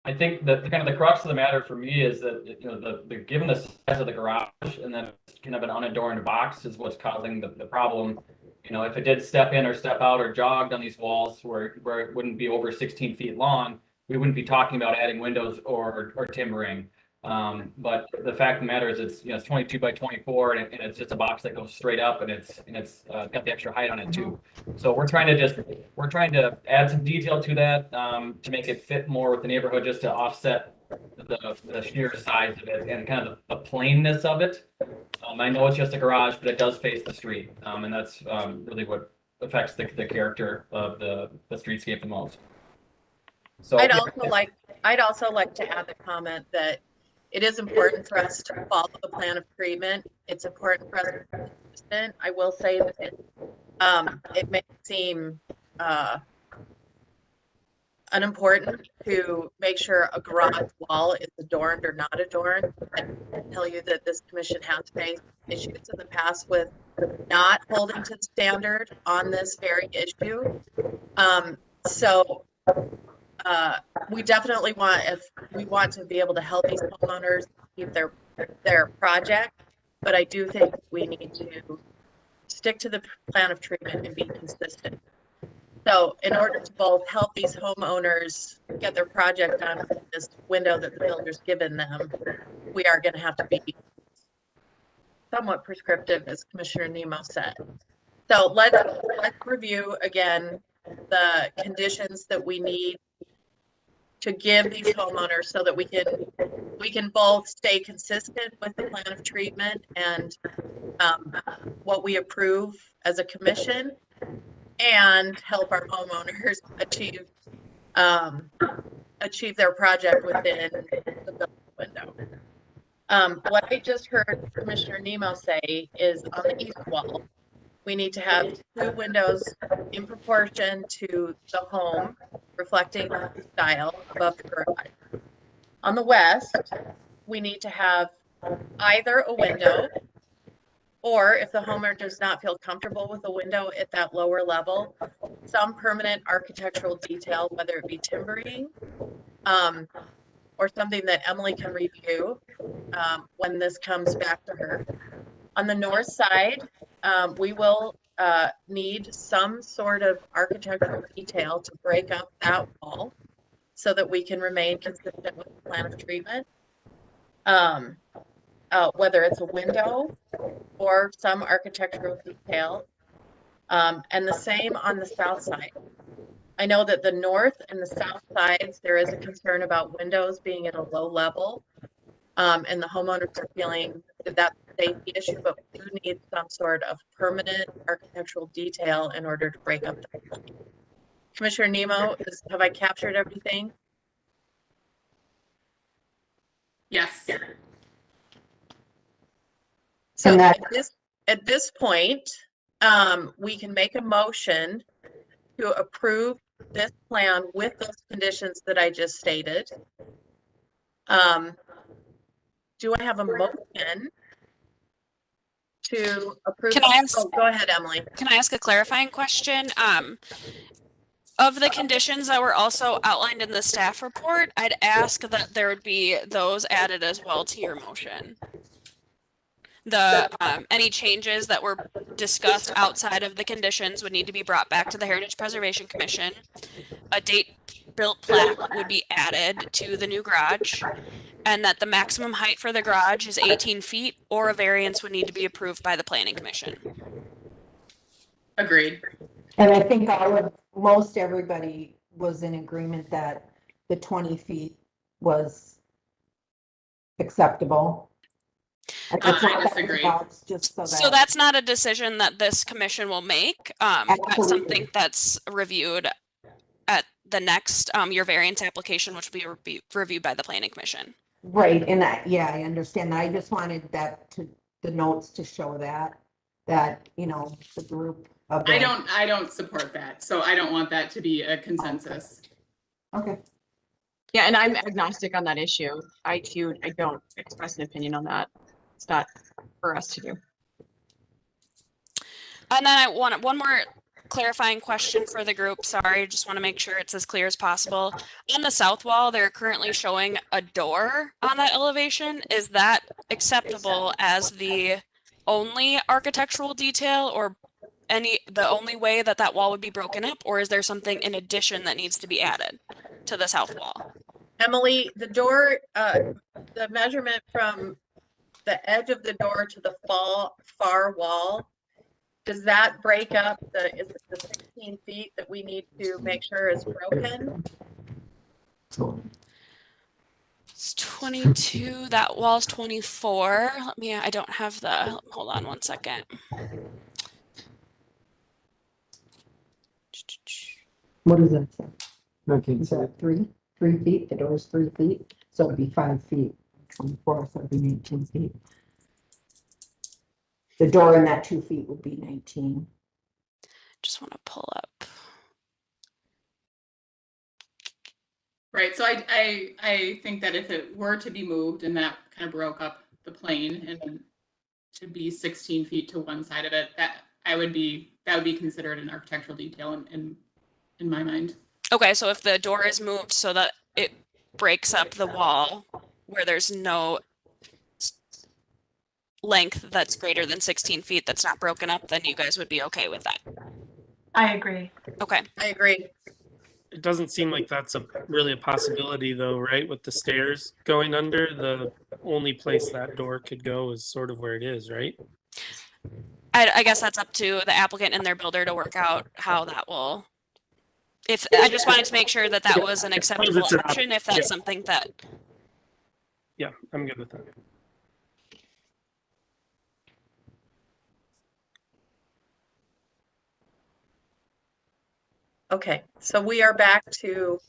I think that the kind of the crux of the matter for me is that, you know, the given the size of the garage and then it's kind of an unadorned box is what's causing the problem. You know, if it did step in or step out or jogged on these walls where it wouldn't be over 16 feet long, we wouldn't be talking about adding windows or timbering. But the fact of the matter is it's, you know, it's 22 by 24 and it's just a box that goes straight up and it's got the extra height on it too. So we're trying to add some detail to that, to make it fit more with the neighborhood, just to offset the sheer size of it and kind of the plainness of it. I know it's just a garage, but it does face the street. And that's really what affects the character of the streetscape the most. So I'd also like to add the comment that it is important for us to follow the plan of treatment. It's important for us to be consistent. I will say that it may seem unimportant to make sure a garage wall is adorned or not adorned. I can tell you that this commission has faced issues in the past with not holding to the standard on this very issue. We definitely want to be able to help these homeowners keep their project, but I do think we need to stick to the plan of treatment and be consistent. So in order to both help these homeowners get their project done with this window that the builder's given them, we are going to have to be somewhat prescriptive, as Commissioner Nemo said. So let's review again the conditions that we need to give these homeowners so that we can both stay consistent with the plan of treatment and what we approve as a commission, and help our homeowners achieve their project within the building window. What I just heard Commissioner Nemo say is on the east wall, we need to have 2 windows in proportion to the home, reflecting the style above the garage. On the west, we need to have either a window, or if the homeowner does not feel comfortable with a window at that lower level, some permanent architectural detail, whether it be timbering, or something that Emily can review when this comes back to her. On the north side, we will need some sort of architectural detail to break up that wall so that we can remain consistent with the plan of treatment. Whether it's a window or some architectural detail. And the same on the south side. I know that the north and the south sides, there is a concern about windows being at a low level. And the homeowners are feeling that that's a safety issue, but we do need some sort of permanent architectural detail in order to break up the plan. Commissioner Nemo, have I captured everything? Yes. So at this point, we can make a motion to approve this plan with those conditions that I just stated. Do I have a motion to approve? Can I ask? Oh, go ahead, Emily. Can I ask a clarifying question? Of the conditions that were also outlined in the staff report, I'd ask that there would be those added as well to your motion. The any changes that were discussed outside of the conditions would need to be brought back to the Heritage Preservation Commission. A date-built plaque would be added to the new garage, and that the maximum height for the garage is 18 feet, or a variance would need to be approved by the Planning Commission. Agreed. And I think most everybody was in agreement that the 20 feet was acceptable. I disagree. So that's not a decision that this commission will make. That's something that's reviewed at the next, your variance application, which will be reviewed by the Planning Commission. Right, and I understand that. I just wanted the notes to show that, you know, the group of I don't support that. So I don't want that to be a consensus. Okay. Yeah, and I'm agnostic on that issue. I don't express an opinion on that. It's not for us to do. And then I want one more clarifying question for the group. Sorry, just want to make sure it's as clear as possible. On the south wall, they're currently showing a door on that elevation. Is that acceptable as the only architectural detail, or the only way that that wall would be broken up, or is there something in addition that needs to be added to the south wall? Emily, the door, the measurement from the edge of the door to the far wall, does that break up is it the 16 feet that we need to make sure is broken? It's 22, that wall's 24. I don't have hold on one second. What does that say? Okay, Is that 3 feet? The door is 3 feet, so it'd be 5 feet. 24, so it'd be 19 feet. The door in that 2 feet would be 19. Just want to pull up. Right, so I think that if it were to be moved and that kind of broke up the plane and to be 16 feet to one side of it, that would be considered an architectural detail in my mind. Okay, so if the door is moved so that it breaks up the wall where there's no length that's greater than 16 feet that's not broken up, then you guys would be okay with that. I agree. Okay. I agree. It doesn't seem like that's really a possibility though, right? With the stairs going under, the only place that door could go is sort of where it is, right? I guess that's up to the applicant and their builder to work out how that will. I just wanted to make sure that that was an acceptable option, if that's something that. Yeah, I'm good with that. Okay, so we are back to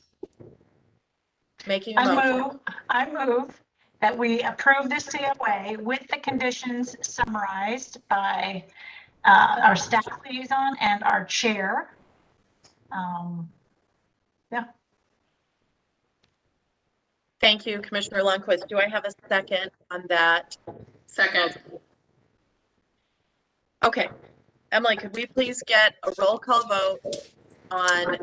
making a motion. I move that we approve this COA with the conditions summarized by our staff liaison and our chair. Yeah. Thank you, Commissioner Lundquist. Do I have a second on that? Second. Okay, Emily, could we please get a roll call vote on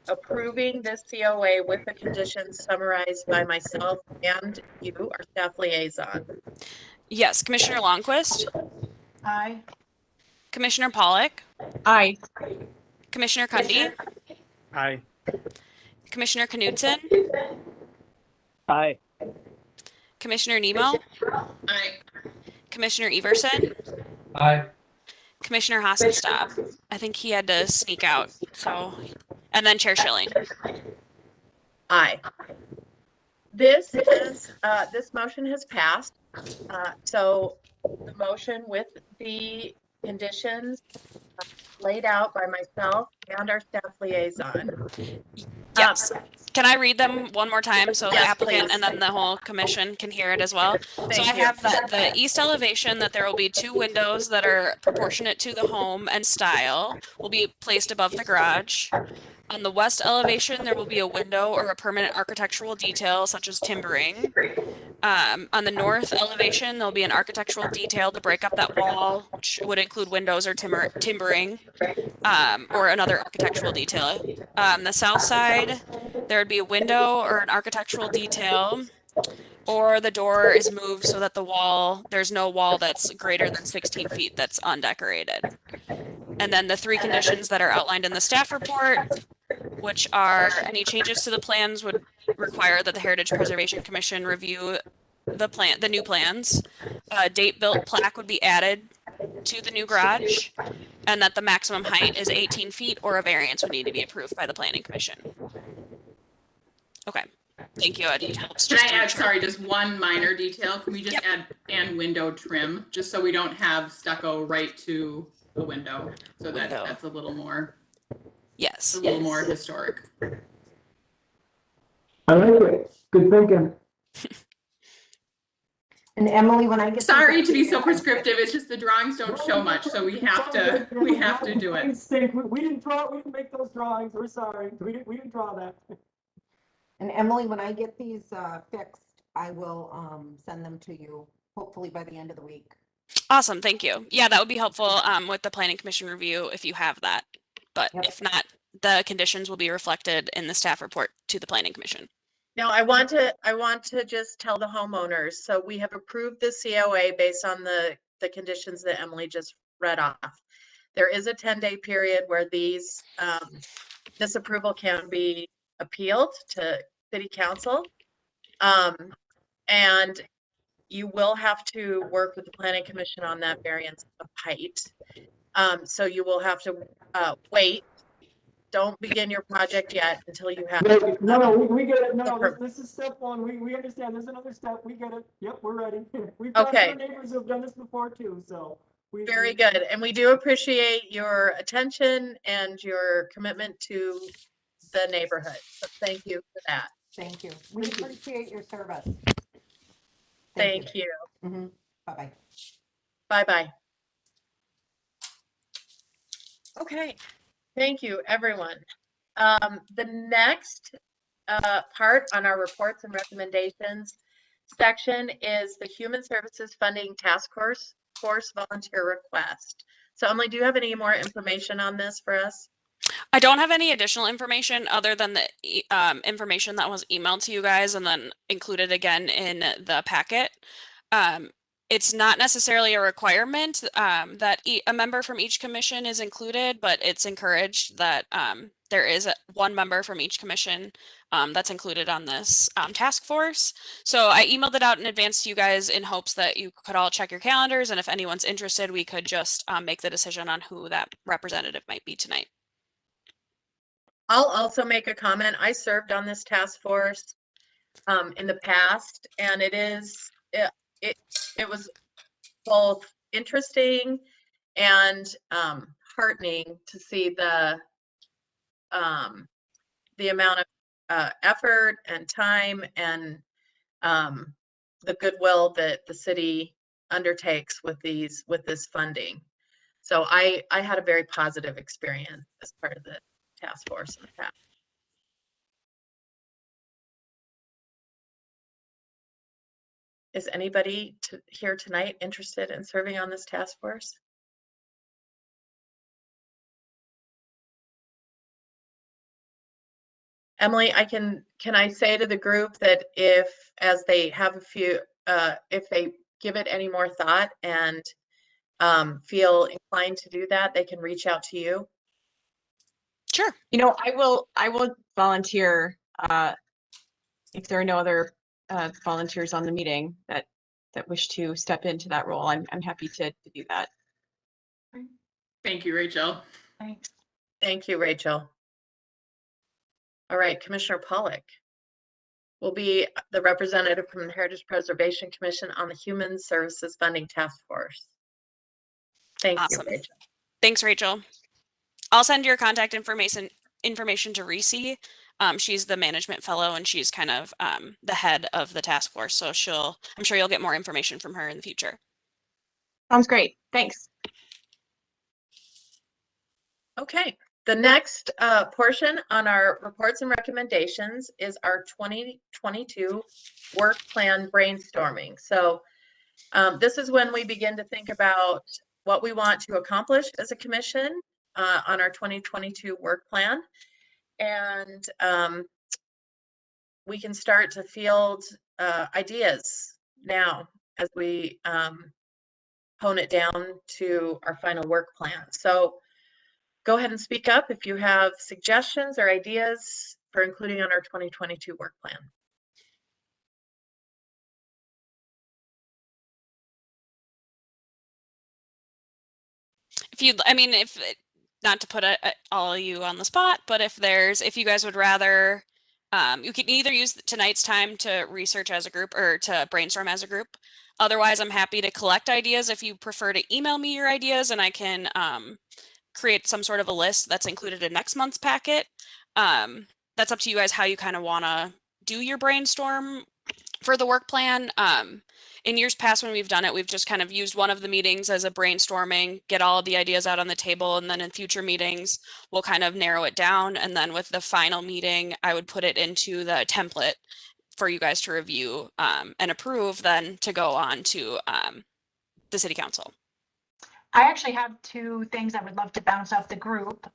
approving this COA with the conditions summarized by myself and you, our staff liaison? Yes, Commissioner Longquist, Aye. Commissioner Pollock, Aye. Commissioner Cundy, Aye. Commissioner Knudsen, Aye. Commissioner Nemo, Aye. Commissioner Everson, Aye. Commissioner Hoskenstad. I think he had to sneak out, so, and then Chair Shilling. Aye. This motion has passed. So the motion with the conditions laid out by myself and our staff liaison. Yes. Can I read them one more time so the Yes, applicant please. and then the whole commission can hear it as well? Thank So I you. have that the east elevation, that there will be 2 windows that are proportionate to the home and style will be placed above the garage. On the west elevation, there will be a window or a permanent architectural detail such as timbering. On the north elevation, there'll be an architectural detail to break up that wall, which would include windows or timbering, or another architectural detail. The south side, there would be a window or an architectural detail, or the door is moved so that there's no wall that's greater than 16 feet that's undecorated. And then the 3 conditions that are outlined in the staff report, which are any changes to the plans would require that the Heritage Preservation Commission review the new plans. A date-built plaque would be added to the new garage, and that the maximum height is 18 feet or a variance would need to be approved by the Planning Commission. Okay, thank you. It helps Can just I to add, make sure. sorry, just one minor detail? Can we just add and window trim, just so we don't have stucco right to the window? So that Window. that's a little more, Yes. a little more historic. I like it. Good thinking. And Emily, when I get. Sorry to be so prescriptive, it's just the drawings don't show much, so we have to do it. We didn't make those drawings. We're sorry. We didn't draw that. And Emily, when I get these fixed, I will send them to you, hopefully by the end of the week. Awesome, thank you. Yeah, that would be helpful with the Planning Commission review if you have that. But Yep. if not, the conditions will be reflected in the staff report to the planning commission. Now, I want to just tell the homeowners, so we have approved the COA based on the conditions that Emily just read off. There is a 10-day period where this approval can be appealed to city council. And you will have to work with the planning commission on that variance of height. So you will have to wait. Don't begin your project yet until you have. No, we get it. No, the this is step one. We understand. There's another step. We get it. Yep, we're ready. We've talked to Okay. our neighbors who've done this before too, so. Very good. And we do appreciate your attention and your commitment to the neighborhood. So thank you for that. Thank you. We appreciate your service. Thank you. Mhm. Bye-bye. Bye-bye. Okay. Thank you, everyone. The next part on our reports and recommendations section is the Human Services Funding Task Force volunteer request. So Emily, do you have any more information on this for us? I don't have any additional information other than the information that was emailed to you guys and then included again in the packet. It's not necessarily a requirement that a member from each commission is included, but it's encouraged that there is one member from each commission that's included on this task force. So I emailed it out in advance to you guys in hopes that you could all check your calendars, and if anyone's interested, we could just make the decision on who that representative might be tonight. I'll also make a comment. I served on this task force in the past, and it was both interesting and heartening to see the amount of effort and time and the goodwill that the city undertakes with this funding. So I had a very positive experience as part of the task force in the past. Is anybody here tonight interested in serving on this task force? Emily, can I say to the group that as they have a few, if they give it any more thought and feel inclined to do that, they can reach out to you? Sure. You know, I will volunteer if there are no other volunteers on the meeting that wish to step into that role. I'm happy to do that. Thank you, Rachel. Thanks. Thank you, Rachel. All right, Commissioner Pollock will be the representative from the Heritage Preservation Commission on the Human Services Funding Task Force. Thank you, Rachel. Thanks, Rachel. I'll send your contact information to Reese. She's the management fellow and she's kind of the head of the task force. So I'm sure you'll get more information from her in the future. Sounds great. Thanks. Okay, the next portion on our reports and recommendations is our 2022 work plan brainstorming. So this is when we begin to think about what we want to accomplish as a commission on our 2022 work plan. And we can start to field ideas now as we hone it down to our final work plan. So go ahead and speak up if you have suggestions or ideas for including on our 2022 work plan. If not to put all of you on the spot, but if you guys would rather, you can either use tonight's time to research as a group or to brainstorm as a group. Otherwise, I'm happy to collect ideas if you prefer to email me your ideas and I can create some sort of a list that's included in next month's packet. That's up to you guys how you kind of want to do your brainstorm for the work plan. In years past when we've done it, we've just kind of used one of the meetings as a brainstorming, get all of the ideas out on the table, and then in future meetings, we'll kind of narrow it down. And then with the final meeting, I would put it into the template for you guys to review and approve, then to go on to the city council. I actually have two things I would love to bounce off the group.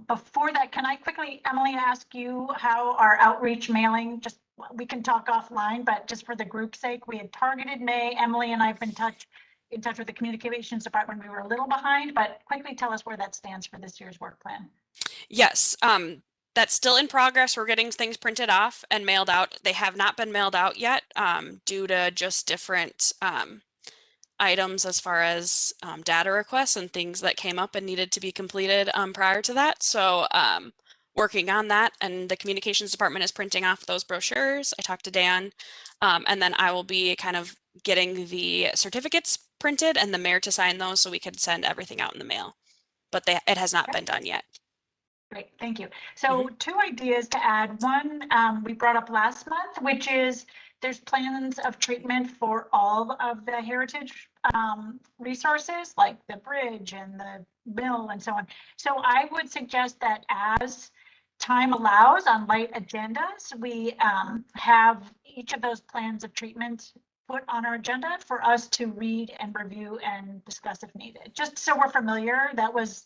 Before that, can I quickly, Emily, ask you how our outreach mailing, just we can talk offline, but just for the group's sake, we had targeted May. Emily and I have been in touch with the communications department. We were a little behind, but quickly tell us where that stands for this year's work plan. Yes, that's still in progress. We're getting things printed off and mailed out. They have not been mailed out yet due to just different items as far as data requests and things that came up and needed to be completed prior to that. So working on that, and the communications department is printing off those brochures. I talked to Dan, and then I will be kind of getting the certificates printed and the mayor to sign those so we could send everything out in the mail. But it has not been done yet. Great, thank you. So two ideas to add. One, we brought up last month, which is there's plans of treatment for all of the heritage resources, like the bridge and the mill and so on. So I would suggest that as time allows on light agendas, we have each of those plans of treatment put on our agenda for us to read and review and discuss if needed. Just so we're familiar, that was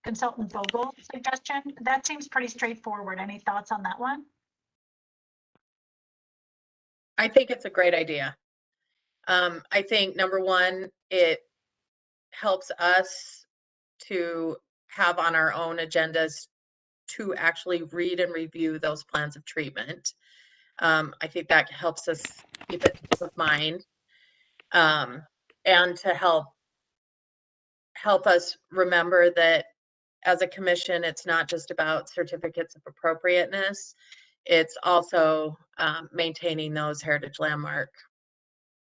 Consultant Vogel's suggestion. That seems pretty straightforward. Any thoughts on that one? I think it's a great idea. I think number one, it helps us to have on our own agendas to actually read and review those plans of treatment. I think that helps us keep it top of mind, and to help us remember that as a commission, it's not just about certificates of appropriateness. It's also maintaining those heritage landmark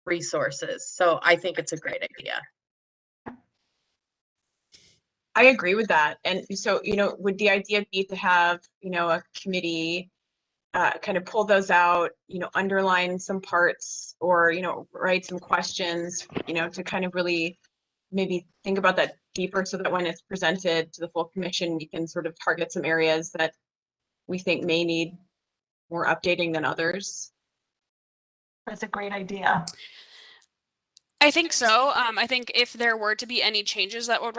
resources. So I think it's a great idea. I agree with that. And so, would the idea be to have, a committee kind of pull those out, underline some parts, or, write some questions, to kind of really maybe think about that deeper, so that when it's presented to the full commission, we can sort of target some areas that we think may need more updating than others? That's a great idea. I think so. I think if there were to be any changes that would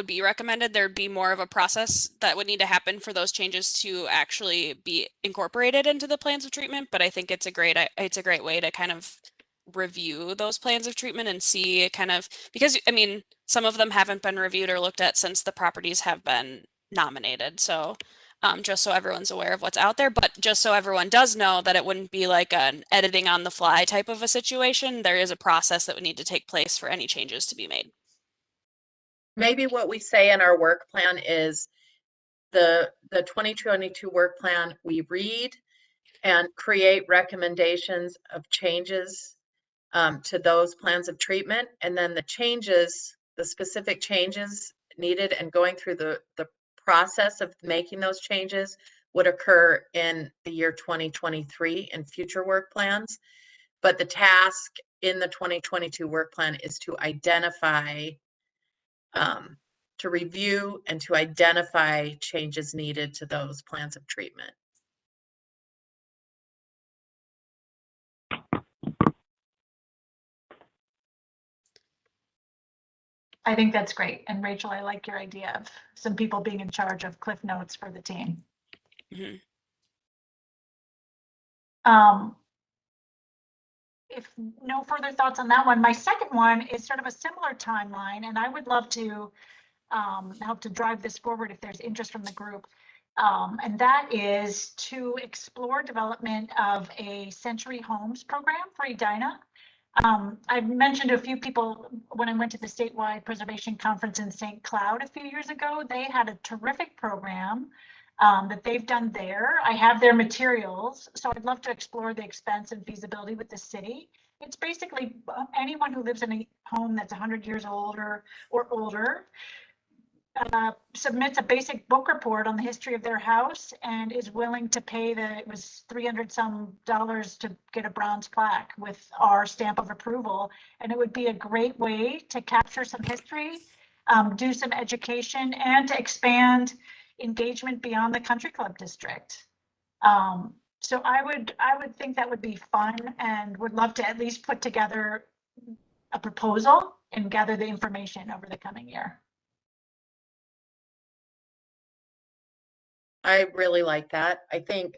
be recommended, there'd be more of a process that would need to happen for those changes to actually be incorporated into the plans of treatment. But I think it's a great way to kind of review those plans of treatment and see kind of, because I mean, some of them haven't been reviewed or looked at since the properties have been nominated. So just so everyone's aware of what's out there, but just so everyone does know that it wouldn't be like an editing on the fly type of a situation. There is a process that would need to take place for any changes to be made. Maybe what we say in our work plan is the 2022 work plan, we read and create recommendations of changes to those plans of treatment. And then the specific changes needed and going through the process of making those changes would occur in the year 2023 and future work plans. But the task in the 2022 work plan is to identify, to review and to identify changes needed to those plans of treatment. I think that's great. And Rachel, I like your idea of some people being in charge of cliff notes for the team. Mm-hmm. If no further thoughts on that one, my second one is sort of a similar timeline, and I would love to help to drive this forward if there's interest from the group. And that is to explore development of a Century Homes program for Edina. I've mentioned to a few people when I went to the statewide preservation conference in St. Cloud a few years ago. They had a terrific program that they've done there. I have their materials, so I'd love to explore the expense and feasibility with the city. It's basically anyone who lives in a home that's 100 years old or older submits a basic book report on the history of their house and is willing to pay it was $300 some to get a bronze plaque with our stamp of approval. And it would be a great way to capture some history, do some education, and to expand engagement beyond the country club district. So I would think that would be fun, and would love to at least put together a proposal and gather the information over the coming year. I really like that. I think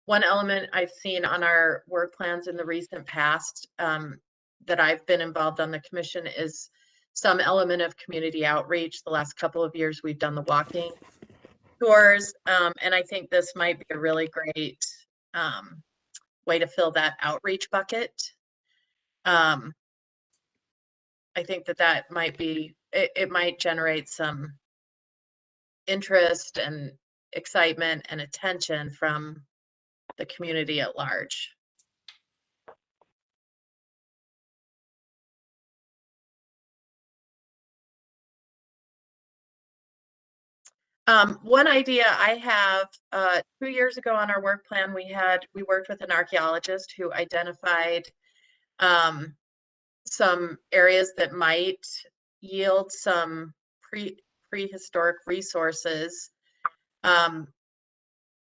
one element I've seen on our work plans in the recent past that I've been involved on the commission is some element of community outreach. The last couple of years, we've done the walking tours, and I think this might be a really great way to fill that outreach bucket. I think that might be, it might generate some interest and excitement and attention from the community at large. One idea I have, 2 years ago on our work plan, we worked with an archaeologist who identified some areas that might yield some prehistoric resources.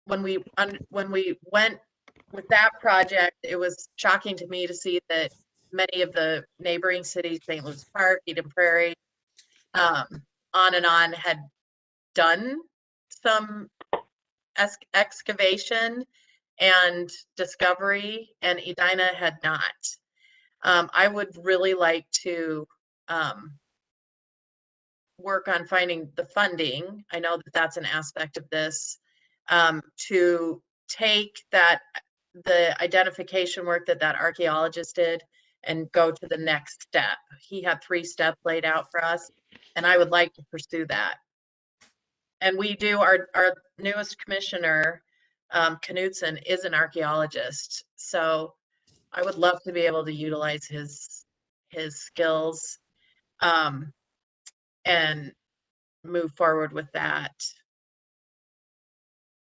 When we went with that project, it was shocking to me to see that many of the neighboring cities, St. Louis Park, Eden Prairie, on and on, had done some excavation and discovery, and Edina had not. I would really like to work on finding the funding. I know that that's an aspect of this, to take the identification work that archaeologist did and go to the next step. He had 3 steps laid out for us, and I would like to pursue that. And we do, our newest commissioner, Knudsen, is an archaeologist. So I would love to be able to utilize his skills and move forward with that.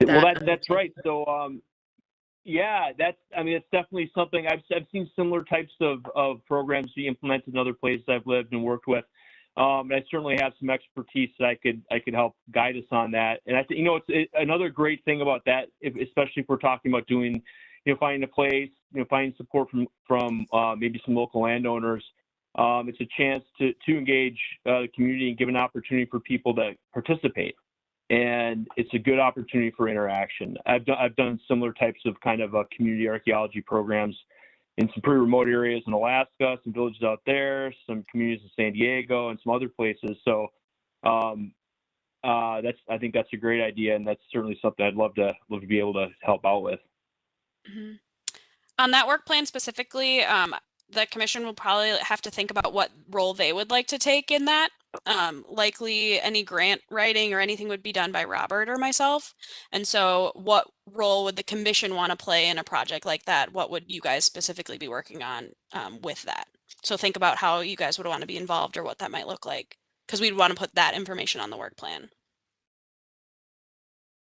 Well, that's right. So, yeah, I mean, it's definitely something I've seen similar types of programs be implemented in other places I've lived and worked with. And I certainly have some expertise that I could help guide us on that. And I think, it's another great thing about that, especially if we're talking about doing, finding a place, finding support from maybe some local landowners. It's a chance to engage the community and give an opportunity for people to participate. And it's a good opportunity for interaction. I've done similar types of kind of community archaeology programs in some pretty remote areas in Alaska, some villages out there, some communities in San Diego, and some other places. So I think that's a great idea, and that's certainly something I'd love to be able to help out with. Mm-hmm. On that work plan specifically, the commission will probably have to think about what role they would like to take in that. Likely any grant writing or anything would be done by Robert or myself. And so what role would the commission want to play in a project like that? What would you guys specifically be working on with that? So think about how you guys would want to be involved or what that might look like, because we'd want to put that information on the work plan.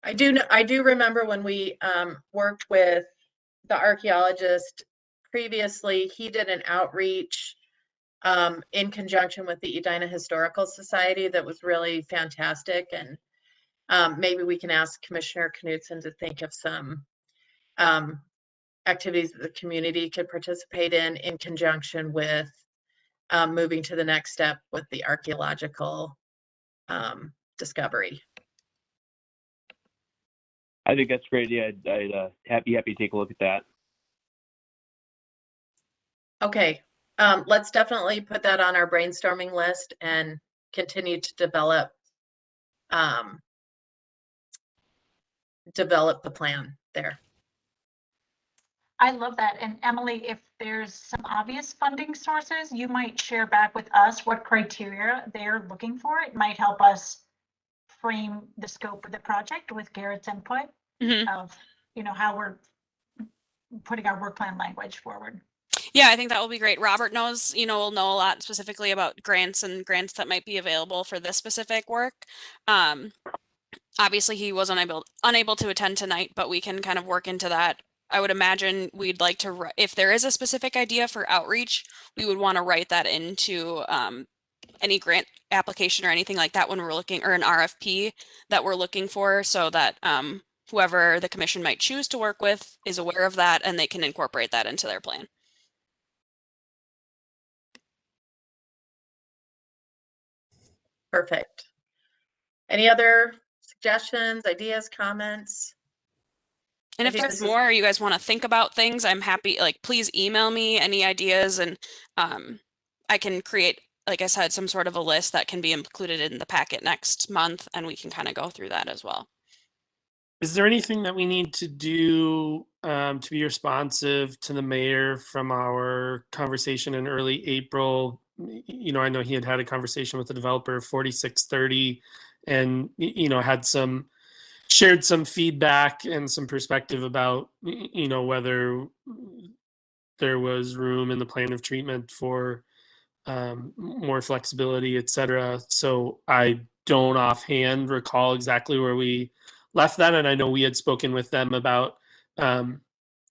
I do remember when we worked with the archaeologist previously, he did an outreach in conjunction with the Edina Historical Society that was really fantastic. And maybe we can ask Commissioner Knudsen to think of some activities that the community could participate in conjunction with moving to the next step with the archaeological discovery. I think that's great. Yeah, I'd happy to take a look at that. Okay, let's definitely put that on our brainstorming list and continue to develop the plan there. I love that. And Emily, if there's some obvious funding sources, you might share back with us what criteria they're looking for. It might help us frame the scope of the project with Garrett's input of, how we're putting our work plan language forward. Yeah, I think that will be great. Robert knows, will know a lot specifically about grants that might be available for this specific work. Obviously he was unable to attend tonight, but we can kind of work into that. I would imagine we'd like to, if there is a specific idea for outreach, we would want to write that into any grant application or anything like that when we're looking, or an RFP that we're looking for, so that whoever the commission might choose to work with is aware of that and they can incorporate that into their plan. Perfect. Any other suggestions, ideas, comments? And I if think there's this is- more, you guys want to think about things, I'm happy, like, please email me any ideas, and I can create, like I said, some sort of a list that can be included in the packet next month, and we can kind of go through that as well. Is there anything that we need to do to be responsive to the mayor from our conversation in early April? You know, I know he had a conversation with the developer 4630 and, you know, shared some feedback and some perspective about, you know, whether there was room in the plan of treatment for more flexibility, et cetera. So I don't offhand recall exactly where we left that. And I know we had spoken with them about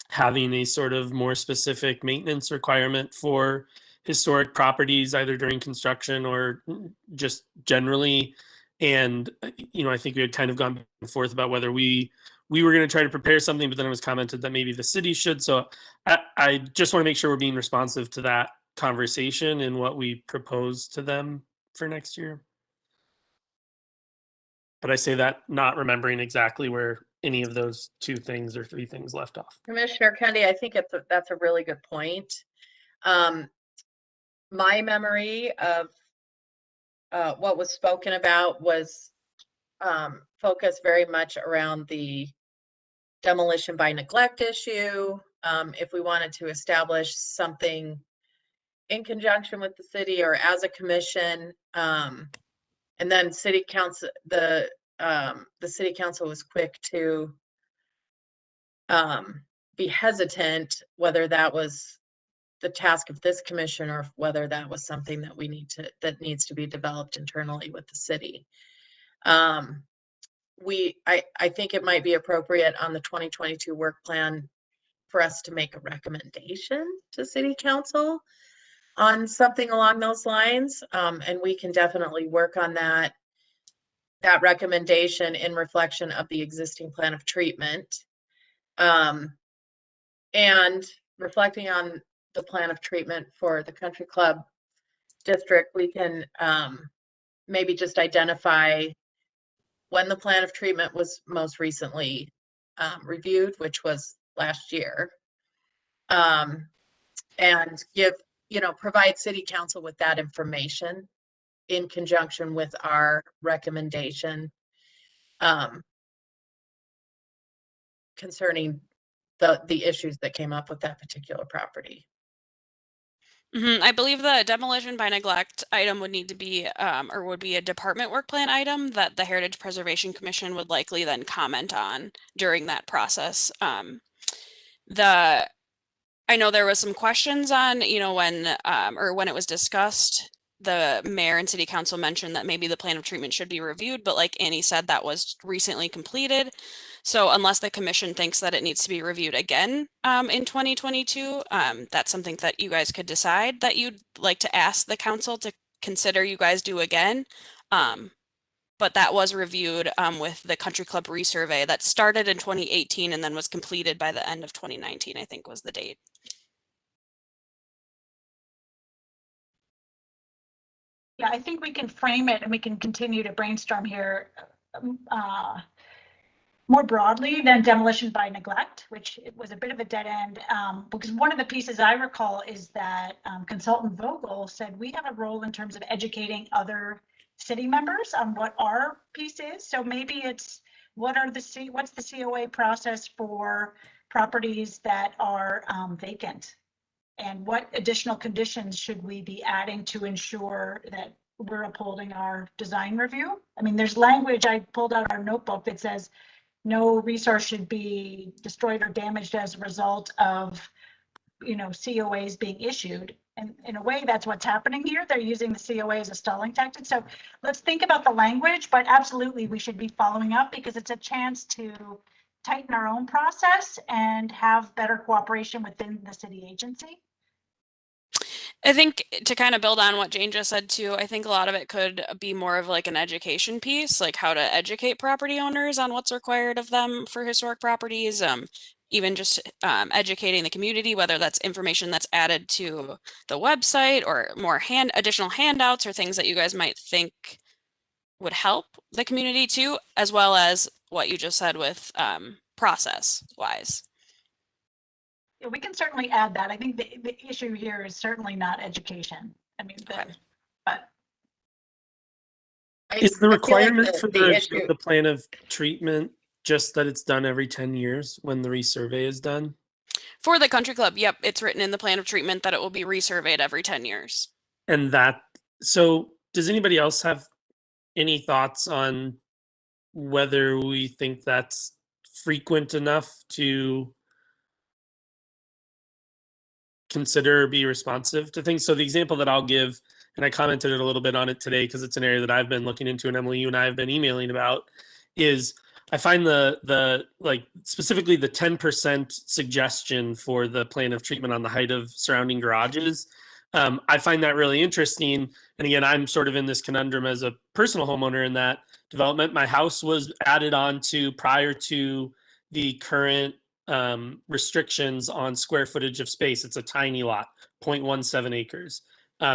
having a sort of more specific maintenance requirement for historic properties, either during construction or just generally. And, you know, I think we had kind of gone back and forth about whether we were going to try to prepare something, but then it was commented that maybe the city should. So I just want to make sure we're being responsive to that conversation and what we propose to them for next year. But I say that not remembering exactly where any of those 2 things or 3 things left off. Commissioner Kendi, I think that's a really good point. My memory of what was spoken about was focused very much around the demolition by neglect issue. If we wanted to establish something in conjunction with the city or as a commission, and then city council, the city council was quick to be hesitant whether that was the task of this commission or whether that was something that that needs to be developed internally with the city. I think it might be appropriate on the 2022 work plan for us to make a recommendation to city council on something along those lines. And we can definitely work on that recommendation in reflection of the existing plan of treatment. And reflecting on the plan of treatment for the country club district, we can maybe just identify when the plan of treatment was most recently reviewed, which was last year. And provide city council with that information in conjunction with our recommendation concerning the issues that came up with that particular property. I believe the demolition by neglect item would need to be, or would be a department work plan item that the Heritage Preservation Commission would likely then comment on during that process. I know there was some questions on, you know, when it was discussed, the mayor and city council mentioned that maybe the plan of treatment should be reviewed, but like Annie said, that was recently completed. So unless the commission thinks that it needs to be reviewed again in 2022, that's something that you guys could decide that you'd like to ask the council to consider you guys do again. But that was reviewed with the Country Club resurvey that started in 2018 and then was completed by the end of 2019, I think was the date. Yeah, I think we can frame it and we can continue to brainstorm here more broadly than demolition by neglect, which it was a bit of a dead end. Because one of the pieces I recall is that consultant Vogel said we have a role in terms of educating other city members on what our piece is. So maybe it's what's the COA process for properties that are vacant? And what additional conditions should we be adding to ensure that we're upholding our design review? I mean, there's language, I pulled out our notebook that says no resource should be destroyed or damaged as a result of, you know, COAs being issued. And in a way, that's what's happening here. They're using the COA as a stalling tactic. So let's think about the language, but absolutely we should be following up because it's a chance to tighten our own process and have better cooperation within the city agency. I think to kind of build on what Jane just said too, I think a lot of it could be more of like an education piece, like how to educate property owners on what's required of them for historic properties. Even just educating the community, whether that's information that's added to the website or more additional handouts or things that you guys might think would help the community too, as well as what you just said with process wise. Yeah, we can certainly add that. I think the issue here is certainly not education. I mean, Okay. but Is the I feel like requirement for the the review issue, of the plan of treatment just that it's done every 10 years when the resurvey is done? For the country club, yep, it's written in the plan of treatment that it will be resurveyed every 10 years. And that, so does anybody else have any thoughts on whether we think that's frequent enough to consider or be responsive to things? So the example that I'll give, and I commented a little bit on it today because it's an area that I've been looking into, and Emily, you and I have been emailing about, is I find the like specifically the 10% suggestion for the plan of treatment on the height of surrounding garages. I find that really interesting. And again, I'm sort of in this conundrum as a personal homeowner in that development. My house was added on to prior to the current restrictions on square footage of space. It's a tiny lot, 0.17 acres.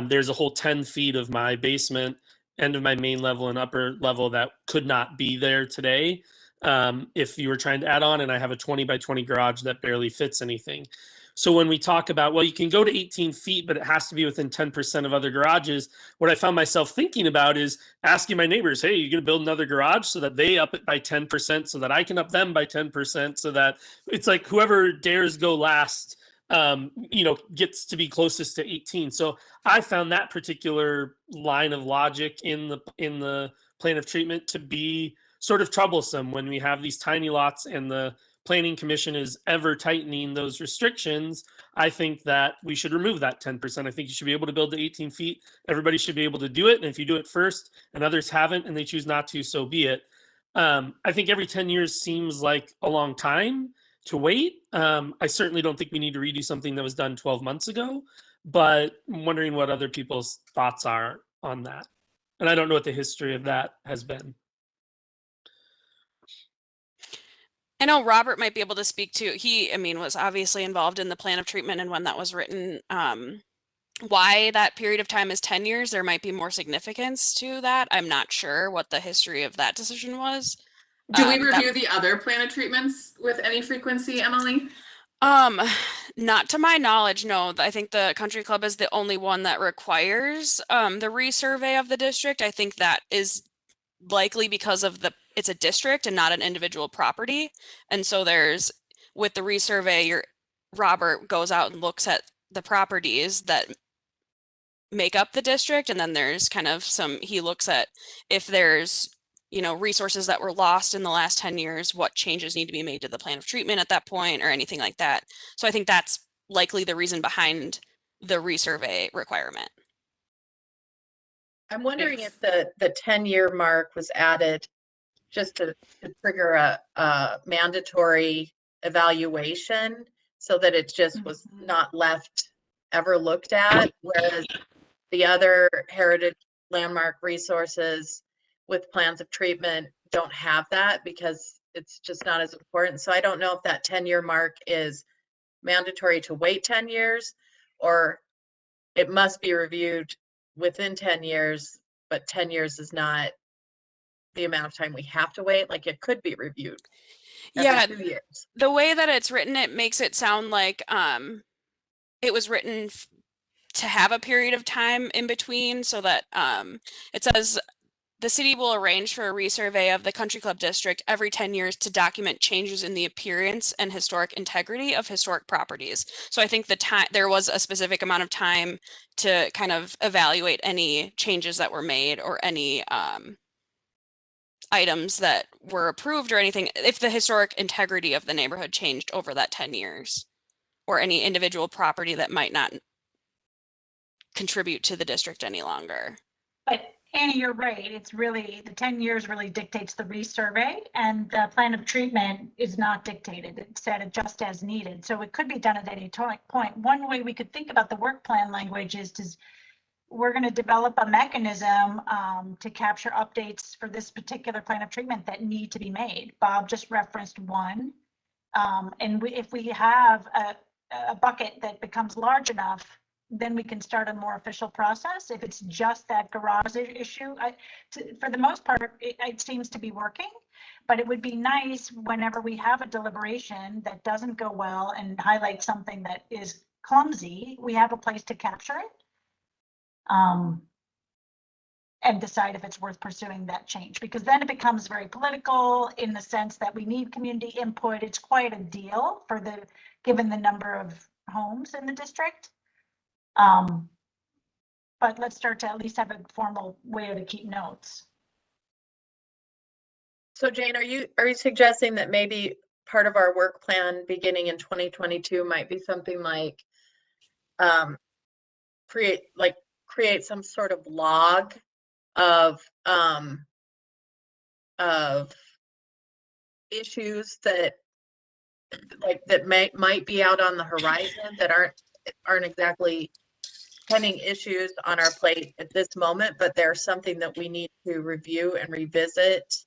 There's a whole 10 feet of my basement, end of my main level and upper level that could not be there today if you were trying to add on, and I have a 20 by 20 garage that barely fits anything. So when we talk about, well, you can go to 18 feet, but it has to be within 10% of other garages, what I found myself thinking about is asking my neighbors, hey, you're going to build another garage so that they up it by 10%, so that I can up them by 10%, so that it's like whoever dares go last, gets to be closest to 18. So I found that particular line of logic in the plan of treatment to be sort of troublesome when we have these tiny lots and the planning commission is ever tightening those restrictions. I think that we should remove that 10%. I think you should be able to build to 18 feet. Everybody should be able to do it. And if you do it first and others haven't and they choose not to, so be it. I think every 10 years seems like a long time to wait. I certainly don't think we need to redo something that was done 12 months ago, but I'm wondering what other people's thoughts are on that. And I don't know what the history of that has been. I know Robert might be able to speak to, was obviously involved in the plan of treatment and when that was written. Why that period of time is 10 years, there might be more significance to that. I'm not sure what the history of that decision was. Do we review the other plan of treatments with any frequency, Emily? Not to my knowledge, no. I think the country club is the only one that requires the resurvey of the district. I think that is likely because of it's a district and not an individual property. And so with the resurvey, Robert goes out and looks at the properties that make up the district. And then there's kind of he looks at if there's, resources that were lost in the last 10 years, what changes need to be made to the plan of treatment at that point or anything like that. So I think that's likely the reason behind the resurvey requirement. I'm wondering if the 10-year mark was added just to trigger a mandatory evaluation so that it just was not left ever looked at, whereas the other heritage landmark resources with plans of treatment don't have that because it's just not as important. So I don't know if that 10-year mark is mandatory to wait 10 years or it must be reviewed within 10 years, but 10 years is not the amount of time we have to wait. Like it could be reviewed every 2 years. The way that it's written, it makes it sound like it was written to have a period of time in between so that it says the city will arrange for a resurvey of the country club district every 10 years to document changes in the appearance and historic integrity of historic properties. So I think there was a specific amount of time to kind of evaluate any changes that were made or any items that were approved or anything, if the historic integrity of the neighborhood changed over that 10 years or any individual property that might not contribute to the district any longer. But Annie, you're right. It's really, the 10 years really dictates the resurvey and the plan of treatment is not dictated. It's set just as needed. So it could be done at any point. One way we could think about the work plan language is we're going to develop a mechanism to capture updates for this particular plan of treatment that need to be made. Bob just referenced one. And if we have a bucket that becomes large enough, then we can start a more official process. If it's just that garage issue, for the most part, it seems to be working. But it would be nice whenever we have a deliberation that doesn't go well and highlight something that is clumsy, we have a place to capture it. And decide if it's worth pursuing that change, because then it becomes very political in the sense that we need community input. It's quite a deal for given the number of homes in the district. But let's start to at least have a formal way to keep notes. So Jane, are you suggesting that maybe part of our work plan beginning in 2022 might be something like create some sort of log of issues that might be out on the horizon that aren't exactly pending issues on our plate at this moment, but there's something that we need to review and revisit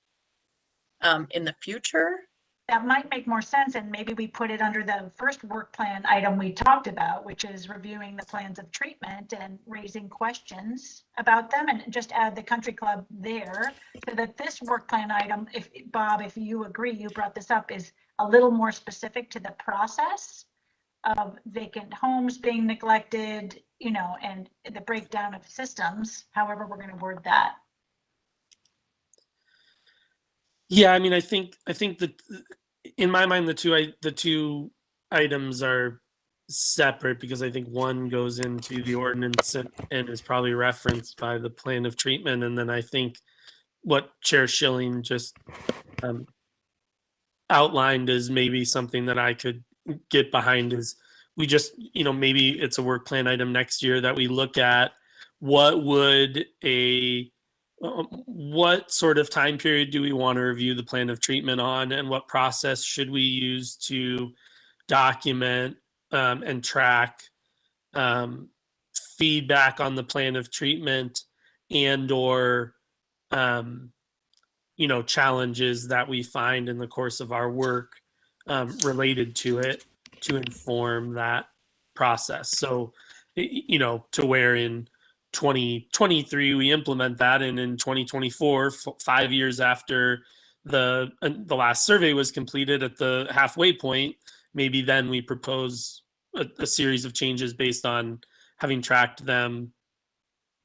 in the future? That might make more sense, and maybe we put it under the first work plan item we talked about, which is reviewing the plans of treatment and raising questions about them, and just add the country club there, so that this work plan item, if Bob, if you agree, you brought this up, is a little more specific to the process of vacant homes being neglected, you know, and the breakdown of systems, however we're going to word that. Yeah, I mean, I think that in my mind, the two items are separate, because I think one goes into the ordinance and is probably referenced by the plan of treatment. And then I think what Chair Shilling just outlined is maybe something that I could get behind, is we just, you know, maybe it's a work plan item next year that we look at what sort of time period do we want to review the plan of treatment on, and what process should we use to document and track feedback on the plan of treatment, and or you know, challenges that we find in the course of our work related to it, to inform that process. So, you know, to where in 2023 we implement that, and in 2024, 5 years after the last survey was completed at the halfway point, maybe then we propose a series of changes based on having tracked them,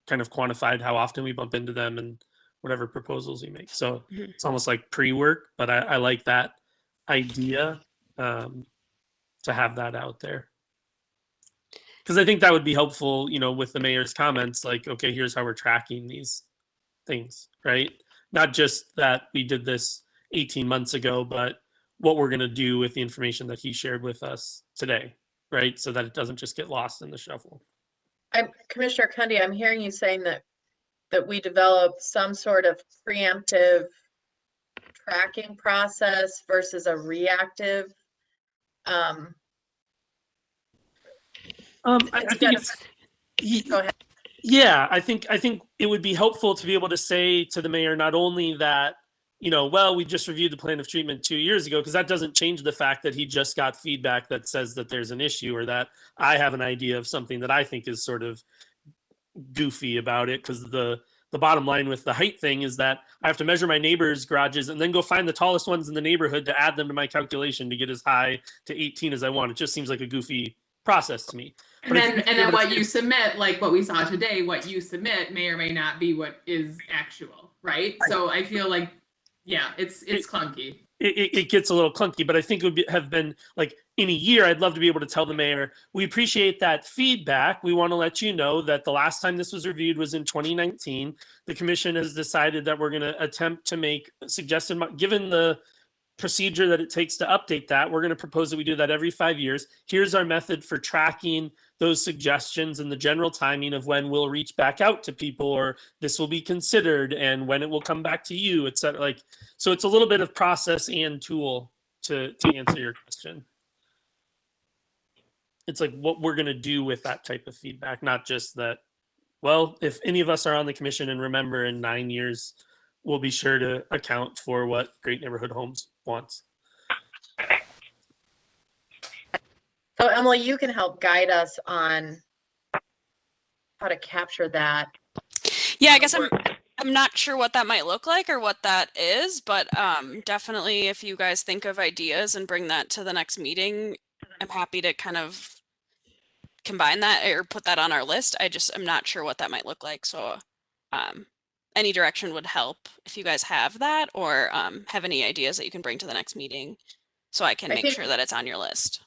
kind of quantified how often we bump into them, and whatever proposals we make. So it's almost like pre-work, but I like that idea to have that out there. Because I think that would be helpful, you know, with the mayor's comments, like, okay, here's how we're tracking these things, right? Not just that we did this 18 months ago, but what we're going to do with the information that he shared with us today, right? So that it doesn't just get lost in the shuffle. Commissioner Cundy, I'm hearing you saying that we develop some sort of preemptive tracking process versus a reactive. I think go ahead. Yeah, I think it would be helpful to be able to say to the mayor not only that, you know, well, we just reviewed the plan of treatment 2 years ago, because that doesn't change the fact that he just got feedback that says that there's an issue, or that I have an idea of something that I think is sort of goofy about it. Because the bottom line with the height thing is that I have to measure my neighbor's garages and then go find the tallest ones in the neighborhood to add them to my calculation to get as high to 18 as I want. It just seems like a goofy process to me. And then what you submit, like what we saw today, what you submit may or may not be what is actual, right? So I feel like, yeah, it's clunky. It gets a little clunky, but I think it would have been like in a year, I'd love to be able to tell the mayor, we appreciate that feedback. We want to let you know that the last time this was reviewed was in 2019. The commission has decided that we're going to attempt to make suggested, given the procedure that it takes to update that, we're going to propose that we do that every 5 years. Here's our method for tracking those suggestions and the general timing of when we'll reach back out to people, or this will be considered, and when it will come back to you, et cetera. Like, so it's a little bit of process and tool to answer your question. It's like what we're going to do with that type of feedback, not just that, well, if any of us are on the commission and remember in 9 years, we'll be sure to account for what Great Neighborhood Homes wants. So Emily, you can help guide us on how to capture that. Yeah, I guess I'm not sure what that might look like or what that is, but definitely if you guys think of ideas and bring that to the next meeting, I'm happy to kind of combine that or put that on our list. I'm not sure what that might look like. So any direction would help if you guys have that or have any ideas that you can bring to the next meeting so I can make sure that it's on your list.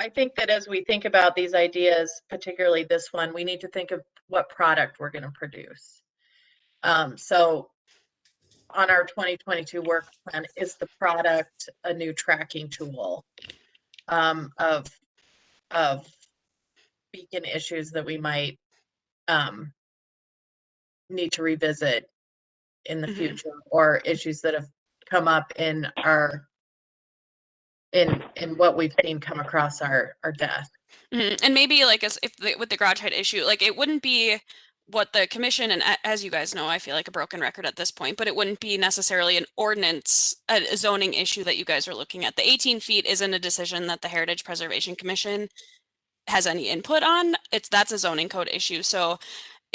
I think that as we think about these ideas, particularly this one, we need to think of what product we're going to produce. So on our 2022 work plan, is the product a new tracking tool of beacon issues that we might need to revisit in the future, or issues that have come up in our in what we've seen come across our desk. And maybe like with the garage height issue, like it wouldn't be what the commission, and as you guys know, I feel like a broken record at this point, but it wouldn't be necessarily an ordinance, a zoning issue that you guys are looking at. The 18 feet isn't a decision that the Heritage Preservation Commission has any input on. That's a zoning code issue. So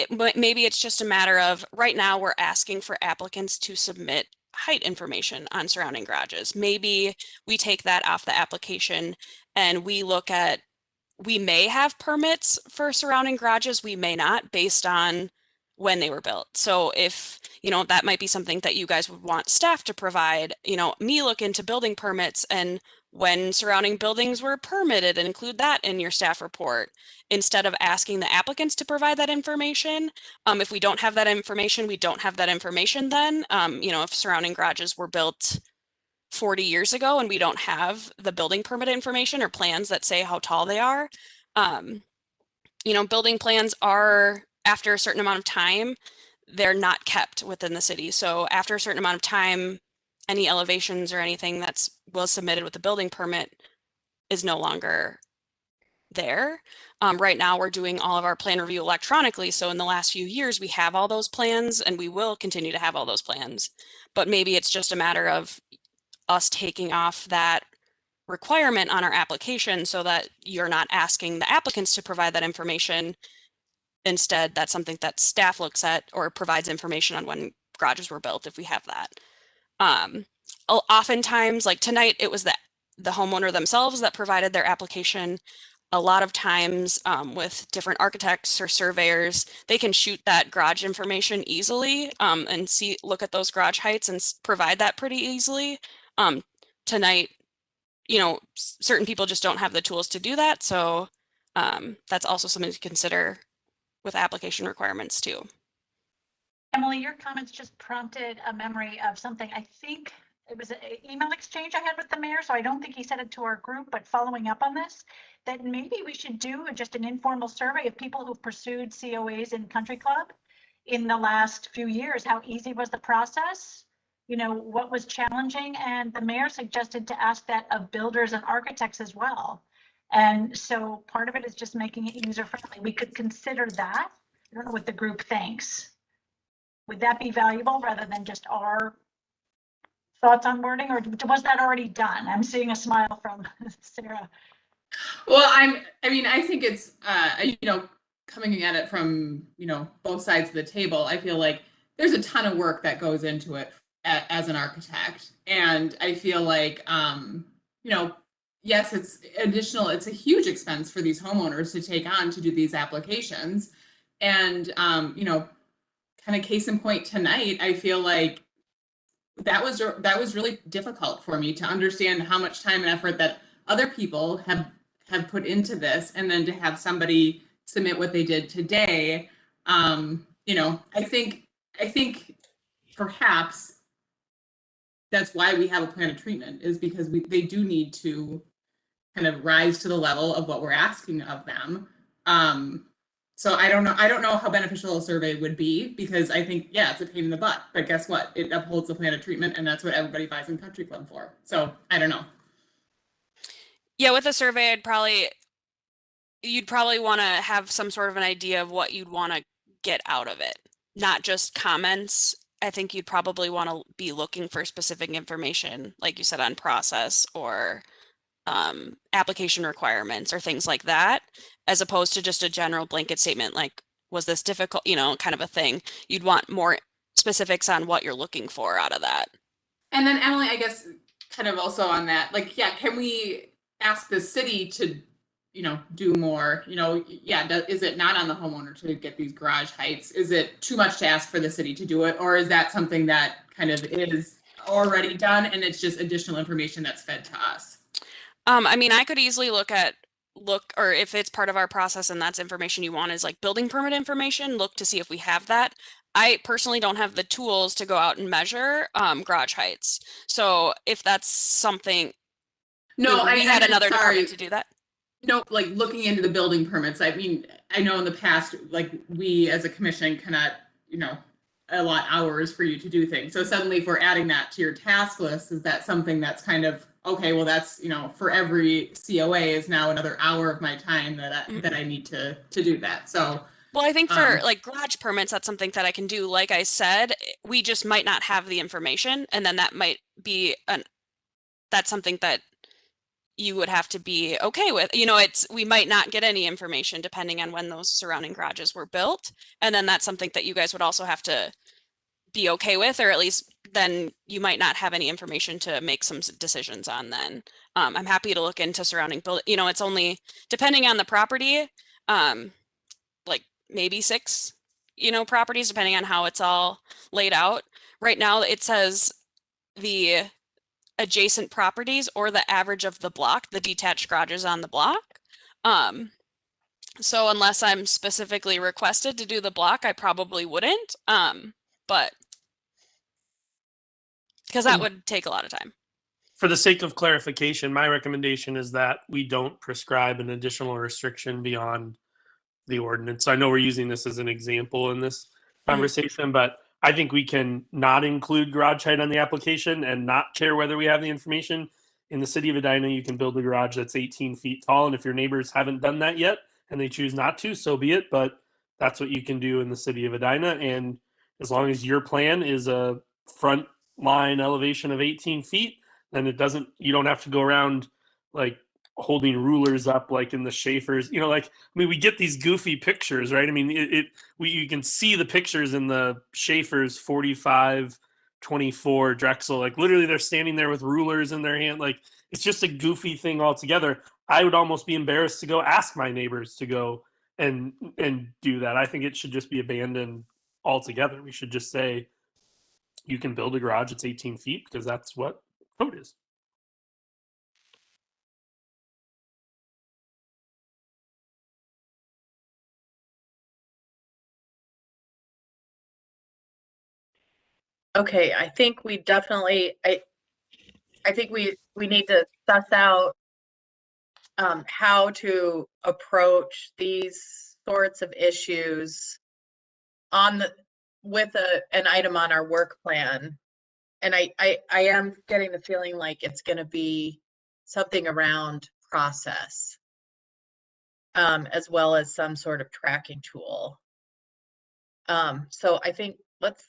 maybe it's just a matter of right now we're asking for applicants to submit height information on surrounding garages. Maybe we take that off the application and we look at, we may have permits for surrounding garages, we may not, based on when they were built. So if, that might be something that you guys would want staff to provide, me look into building permits and when surrounding buildings were permitted and include that in your staff report instead of asking the applicants to provide that information. If we don't have that information, we don't have that information then. If surrounding garages were built 40 years ago and we don't have the building permit information or plans that say how tall they are, building plans are, after a certain amount of time, they're not kept within the city. So after a certain amount of time, any elevations or anything that's was submitted with the building permit is no longer there. Right now, we're doing all of our plan review electronically. So in the last few years, we have all those plans and we will continue to have all those plans. But maybe it's just a matter of us taking off that requirement on our application so that you're not asking the applicants to provide that information. Instead, that's something that staff looks at or provides information on when garages were built if we have that. Oftentimes, like tonight, it was the homeowner themselves that provided their application. A lot of times with different architects or surveyors, they can shoot that garage information easily and look at those garage heights and provide that pretty easily. Tonight, certain people just don't have the tools to do that. So that's also something to consider with application requirements too. Emily, your comments just prompted a memory of something. I think it was an email exchange I had with the mayor, so I don't think he said it to our group, but following up on this, that maybe we should do just an informal survey of people who've pursued COAs in Country Club in the last few years. How easy was the process? What was challenging? And the mayor suggested to ask that of builders and architects as well. And so part of it is just making it user friendly. We could consider that. I don't know what the group thinks. Would that be valuable rather than just our thoughts on wording, or was that already done? I'm seeing a smile from Sarah. Well, I think it's, coming at it from, both sides of the table, I feel like there's a ton of work that goes into it as an architect. And I feel like, yes, it's a huge expense for these homeowners to take on to do these applications. And, kind of case in point tonight, I feel like that was really difficult for me to understand how much time and effort that other people have put into this, and then to have somebody submit what they did today. I think perhaps that's why we have a plan of treatment, is because they do need to kind of rise to the level of what we're asking of them. So I don't know how beneficial a survey would be, because I think, yeah, it's a pain in the butt, but guess what? It upholds the plan of treatment, and that's what everybody buys in Country Club for. So I don't know. Yeah, with a survey, you'd probably want to have some sort of an idea of what you'd want to get out of it, not just comments. I think you'd probably want to be looking for specific information, like you said, on process or application requirements or things like that, as opposed to just a general blanket statement like, was this difficult, you know, kind of a thing. You'd want more specifics on what you're looking for out of that. And then Emily, I guess kind of also on that, like, yeah, can we ask the city to, do more, is it not on the homeowner to get these garage heights? Is it too much to ask for the city to do it? Or is that something that kind of is already done and it's just additional information that's fed to us? I mean, I could easily or if it's part of our process and that's information you want is like building permit information, look to see if we have that. I personally don't have the tools to go out and measure garage heights. So if that's something, No, we had another department to do that. No, like looking into the building permits. I mean, I know in the past, like we as a commission cannot, allot hours for you to do things. So suddenly if we're adding that to your task list, is that something that's kind of, okay, well, that's, for every COA is now another hour of my time that I need to do that. So. Well, I think for like garage permits, that's something that I can do. Like I said, we just might not have the information, and then that might be that's something that you would have to be okay with. We might not get any information depending on when those surrounding garages were built. And then that's something that you guys would also have to be okay with, or at least then you might not have any information to make some decisions on then. I'm happy to look into surrounding it's only depending on the property, like maybe 6, properties, depending on how it's all laid out. Right now it says the adjacent properties or the average of the block, the detached garages on the block. So unless I'm specifically requested to do the block, I probably wouldn't. But because that would take a lot of time. For the sake of clarification, my recommendation is that we don't prescribe an additional restriction beyond the ordinance. I know we're using this as an example in this conversation, but I think we can not include garage height on the application and not care whether we have the information. In the city of Edina, you can build a garage that's 18 feet tall, and if your neighbors haven't done that yet and they choose not to, so be it, but that's what you can do in the city of Edina. And as long as your plan is a front line elevation of 18 feet, then you don't have to go around like holding rulers up like in the Schaefer's, we get these goofy pictures, right? I mean, you can see the pictures in the Schaefer's 4524 Drexel, like literally they're standing there with rulers in their hand. Like it's just a goofy thing altogether. I would almost be embarrassed to go ask my neighbors to go and do that. I think it should just be abandoned altogether. We should just say you can build a garage that's 18 feet because that's what code is. Okay, I think we definitely, I think we need to suss out how to approach these sorts of issues with an item on our work plan. And I am getting the feeling like it's going to be something around process, as well as some sort of tracking tool. So I think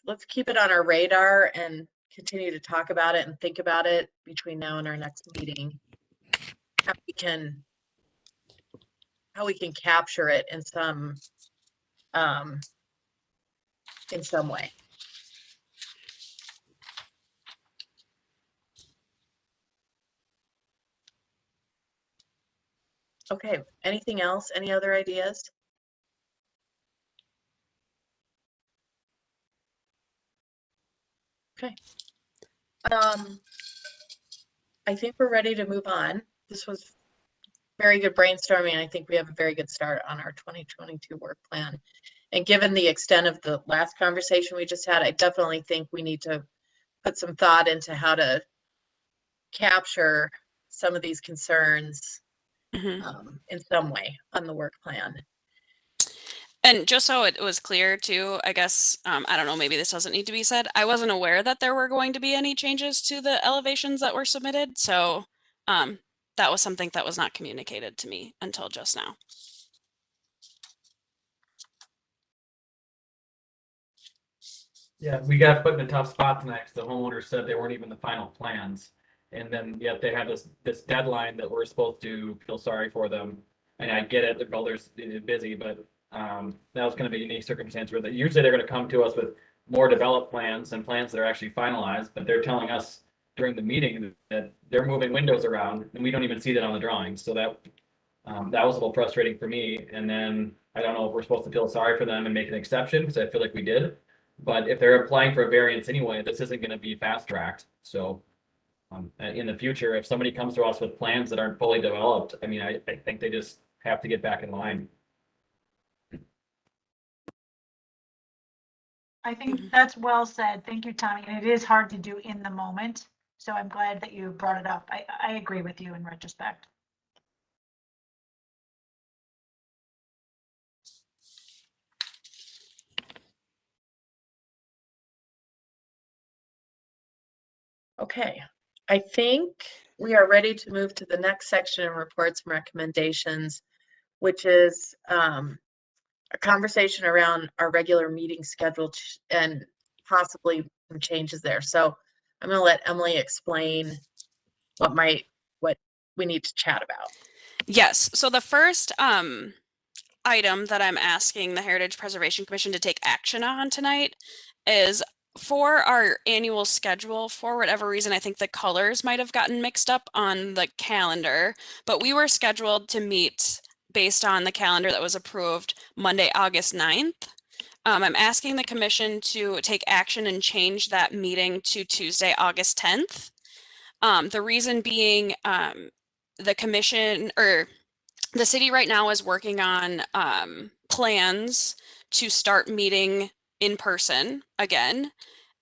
let's keep it on our radar and continue to talk about it and think about it between now and our next meeting. How we can capture it in some way. Okay, anything else? Any other ideas? Okay. I think we're ready to move on. This was very good brainstorming. I think we have a very good start on our 2022 work plan. And given the extent of the last conversation we just had, I definitely think we need to put some thought into how to capture some of these concerns in some way on the work plan. And just so it was clear too, I guess, I don't know, maybe this doesn't need to be said. I wasn't aware that there were going to be any changes to the elevations that were submitted. So that was something that was not communicated to me until just now. Yeah, we got put in a tough spot tonight because the homeowner said they weren't even the final plans. And then yet they have this deadline that we're supposed to feel sorry for them. And I get it, the builder's busy, but That was kind of a unique circumstance where usually they're going to come to us with more developed plans and plans that are actually finalized, but they're telling us during the meeting that they're moving windows around and we don't even see that on the drawings. So that was a little frustrating for me. And then I don't know if we're supposed to feel sorry for them and make an exception, because I feel like we did. But if they're applying for a variance anyway, this isn't going to be fast tracked. So in the future, if somebody comes to us with plans that aren't fully developed, I mean, I think they just have to get back in line. I think that's well said. Thank you, Tommy. And it is hard to do in the moment. So I'm glad that you brought it up. I agree with you in retrospect. Okay, I think we are ready to move to the next section of reports and recommendations, which is a conversation around our regular meeting schedule and possibly some changes there. So I'm going to let Emily explain what we need to chat about. Yes. So the first item that I'm asking the Heritage Preservation Commission to take action on tonight is for our annual schedule. For whatever reason, I think the colors might have gotten mixed up on the calendar, but we were scheduled to meet based on the calendar that was approved Monday, August 9th. I'm asking the commission to take action and change that meeting to Tuesday, August 10th. The reason being the commission or the city right now is working on plans to start meeting in person again,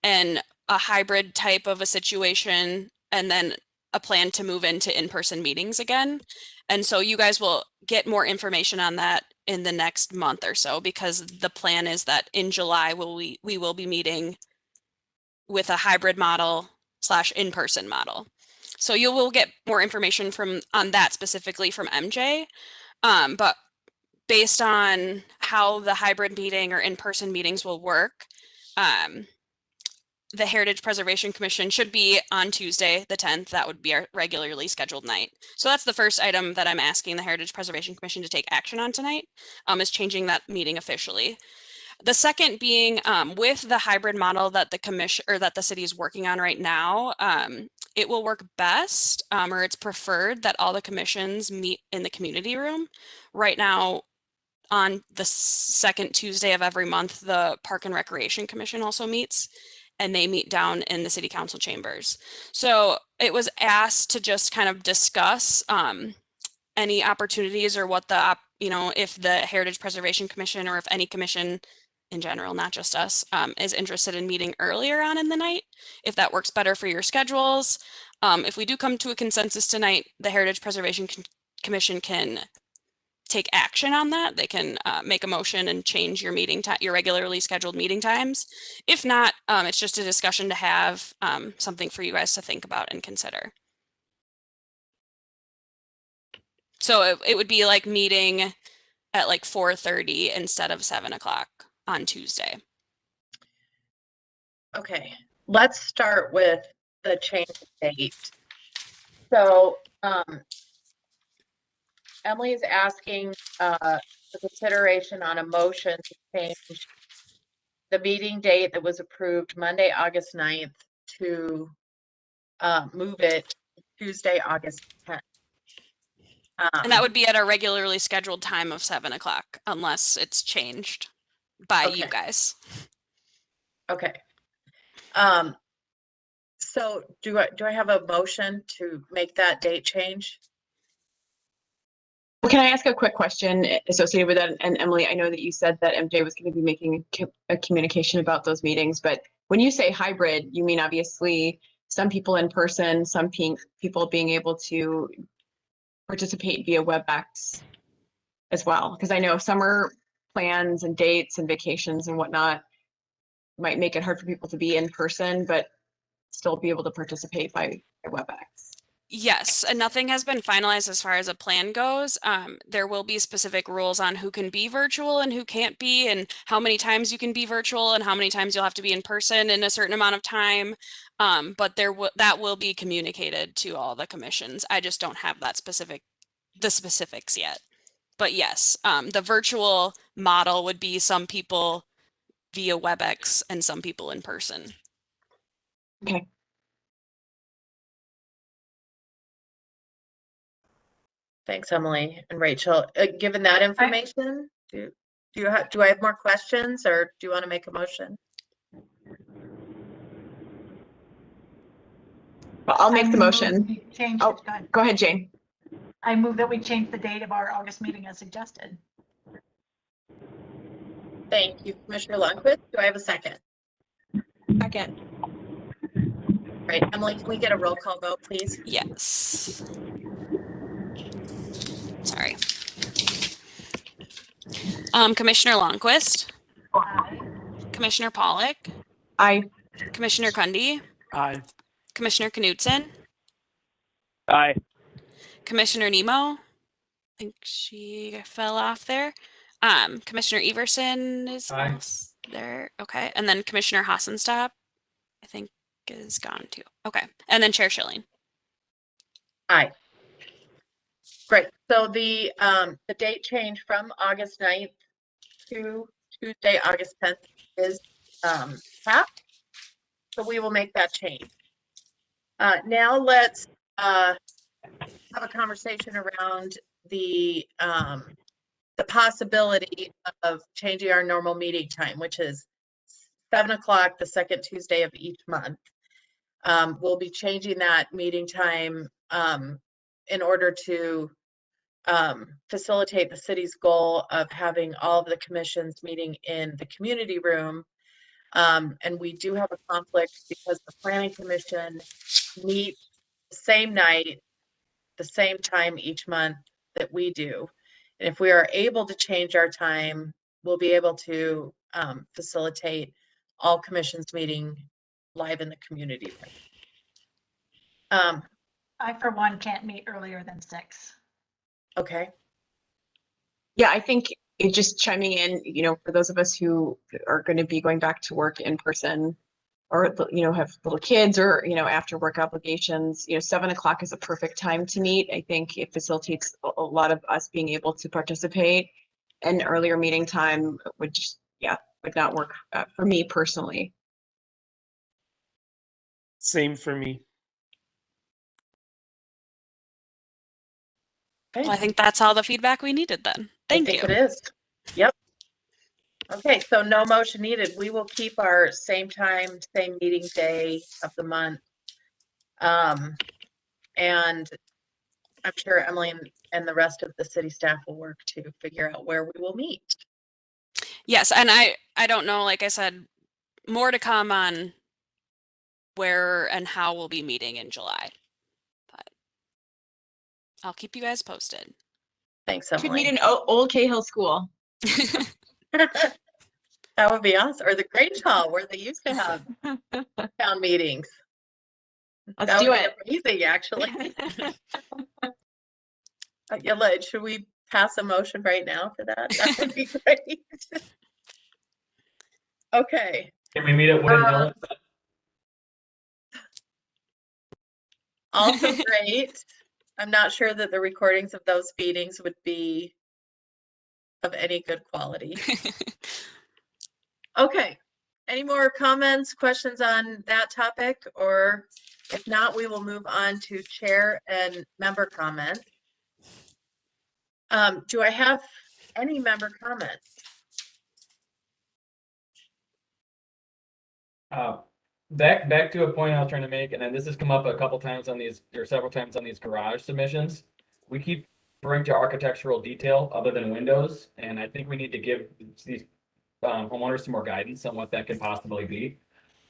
and a hybrid type of a situation, and then a plan to move into in-person meetings again. And so you guys will get more information on that in the next month or so, because the plan is that in July we will be meeting with a hybrid model / in-person model. So you will get more information on that specifically from MJ. But based on how the hybrid meeting or in-person meetings will work, the Heritage Preservation Commission should be on Tuesday, the 10th. That would be our regularly scheduled night. So that's the first item that I'm asking the Heritage Preservation Commission to take action on tonight, is changing that meeting officially. The second being with the hybrid model that the commission or that the city is working on right now, it will work best or it's preferred that all the commissions meet in the community room. Right now, on the second Tuesday of every month, the Park and Recreation Commission also meets, and they meet down in the city council chambers. So it was asked to just kind of discuss any opportunities or what the, if the Heritage Preservation Commission or if any commission in general, not just us, is interested in meeting earlier on in the night, if that works better for your schedules. If we do come to a consensus tonight, the Heritage Preservation Commission can take action on that. They can make a motion and change your your regularly scheduled meeting times. If not, it's just a discussion to have, something for you guys to think about and consider. So it would be like meeting at like 4:30 instead of 7 o'clock on Tuesday. Okay, let's start with the change of date. So Emily is asking for consideration on a motion to change the meeting date that was approved Monday, August 9th to move it to Tuesday, August 10th. And that would be at a regularly scheduled time of 7 o'clock, unless it's changed by you guys. Okay. So do I have a motion to make that date change? Can I ask a quick question associated with that? And Emily, I know that you said that MJ was going to be making a communication about those meetings, but when you say hybrid, you mean obviously some people in person, some people being able to participate via WebEx as well? Because I know summer plans and dates and vacations and whatnot might make it hard for people to be in person, but still be able to participate by WebEx. Yes, and nothing has been finalized as far as a plan goes. There will be specific rules on who can be virtual and who can't be, and how many times you can be virtual and how many times you'll have to be in person in a certain amount of time. But that will be communicated to all the commissions. I just don't have the specifics yet. But yes, the virtual model would be some people via WebEx and some people in person. Okay. Thanks, Emily and Rachel. Given that information, do I have more questions, or do you want to make a motion? Well, I'll make the I move motion. we change Oh. it. Go ahead. Go ahead, Jane. I move that we change the date of our August meeting as suggested. Thank you, Commissioner Lundquist. Do I have a second? Second. Right, Emily, can we get a roll call vote, please? Yes. Sorry. Commissioner Longquist, Aye. Commissioner Pollock, Aye. Commissioner Cundy, Aye. Commissioner Knutson, Aye. Commissioner Nemo. I think she fell off there. Commissioner Everson is Aye. there. Okay. And then Commissioner Hassenstop, I think, is gone too. Okay. And then Chair Shilling. Aye. Great. So the date change from August 9th to Tuesday, August 10th is passed. So we will make that change. Now let's have a conversation around the possibility of changing our normal meeting time, which is 7 o'clock the second Tuesday of each month. We'll be changing that meeting time in order to facilitate the city's goal of having all of the commissions meeting in the community room. And we do have a conflict because the planning commission meets the same night, the same time each month that we do. And if we are able to change our time, we'll be able to facilitate all commissions meeting live in the community room. I, for one, can't meet earlier than 6. Okay. Yeah, I think it just chiming in, for those of us who are going to be going back to work in person or, have little kids or, after work obligations, 7 o'clock is a perfect time to meet. I think it facilitates a lot of us being able to participate. An earlier meeting time would just, would not work for me personally. Same for me. Okay. Well, I think that's all the feedback we needed then. Thank you. I think it is. Yep. Okay, so no motion needed. We will keep our same time, same meeting day of the month. And I'm sure Emily and the rest of the city staff will work to figure out where we will meet. Yes, and I don't know, like I said, more to come on where and how we'll be meeting in July. But I'll keep you guys posted. Thanks, Could meet Emily. in Old Cahill School. That would be awesome. Or the Grange Hall where they used to have town meetings. Let's do it. Amazing, actually. Should we pass a motion right now for that? That would be great. Okay. Can we meet at Wooden Hill? Also great. I'm not sure that the recordings of those meetings would be of any good quality. Okay. Any more comments, questions on that topic? Or if not, we will move on to chair and member comments. Do I have any member comments? Back to a point I was trying to make, and then this has come up a couple times on these, or several times on these garage submissions. We keep referring to architectural detail other than windows, and I think we need to give these homeowners some more guidance on what that could possibly be.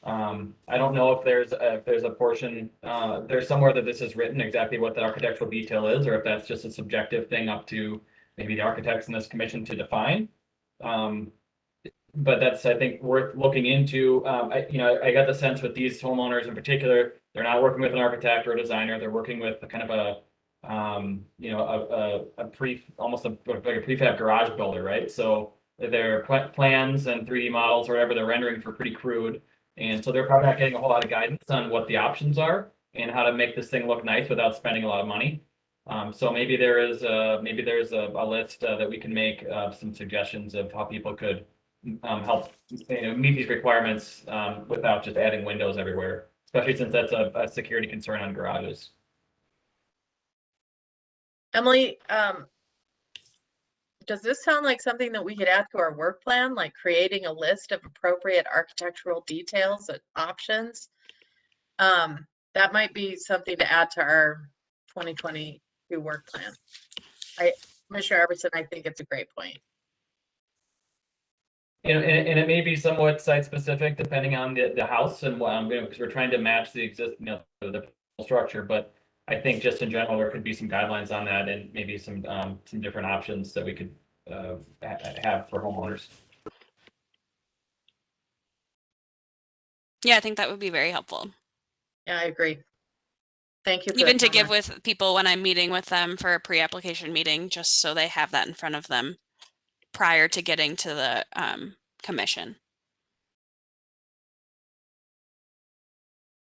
I don't know if there's a portion, there's somewhere that this is written exactly what the architectural detail is, or if that's just a subjective thing up to maybe the architects in this commission to define. But that's, I think, worth looking into. I got the sense with these homeowners in particular, they're not working with an architect or a designer. They're working with kind of almost like a prefab garage builder, right? So their plans and 3D models or whatever they're rendering for pretty crude. And so they're probably not getting a whole lot of guidance on what the options are and how to make this thing look nice without spending a lot of money. So maybe there's a list that we can make of some suggestions of how people could help meet these requirements without just adding windows everywhere, especially since that's a security concern on garages. Emily, does this sound like something that we could add to our work plan, like creating a list of appropriate architectural details and options? That might be something to add to our 2022 work plan. Commissioner Everson, I think it's a great point. And it may be somewhat site specific depending on the house and what because we're trying to match the existing, the structure. But I think just in general, there could be some guidelines on that and maybe some different options that we could have for homeowners. Yeah, I think that would be very helpful. Yeah, I agree. Thank you. For Even the to give comment. with people when I'm meeting with them for a pre-application meeting, just so they have that in front of them prior to getting to the commission.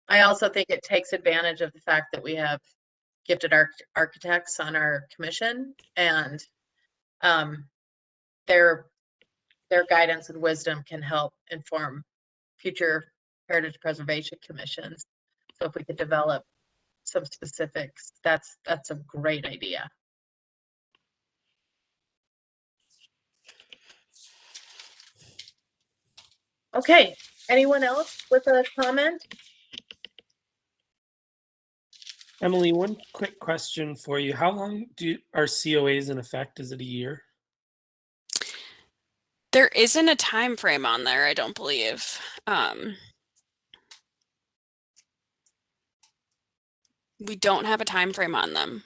I also think it takes advantage of the fact that we have gifted architects on our commission, and their guidance and wisdom can help inform future heritage preservation commissions. So if we could develop some specifics, that's a great idea. Okay, anyone else with a comment? Emily, one quick question for you. How long are COAs in effect? Is it a year? There isn't a time frame on there, I don't believe. We don't have a time frame on them.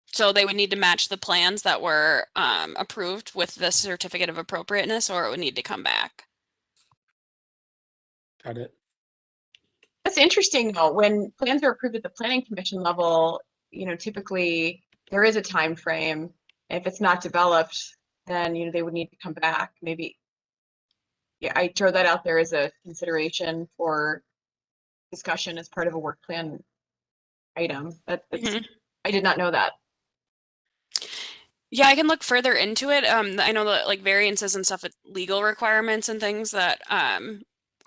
So they would need to match the plans that were approved with the certificate of appropriateness, or it would need to come back. Got it. That's interesting though, when plans are approved at the planning commission level, typically there is a time frame. If it's not developed, then, they would need to come back. Maybe, yeah, I throw that out there as a consideration for discussion as part of a work plan item. I did not know that. Yeah, I can look further into it. I know that like variances and stuff, legal requirements and things that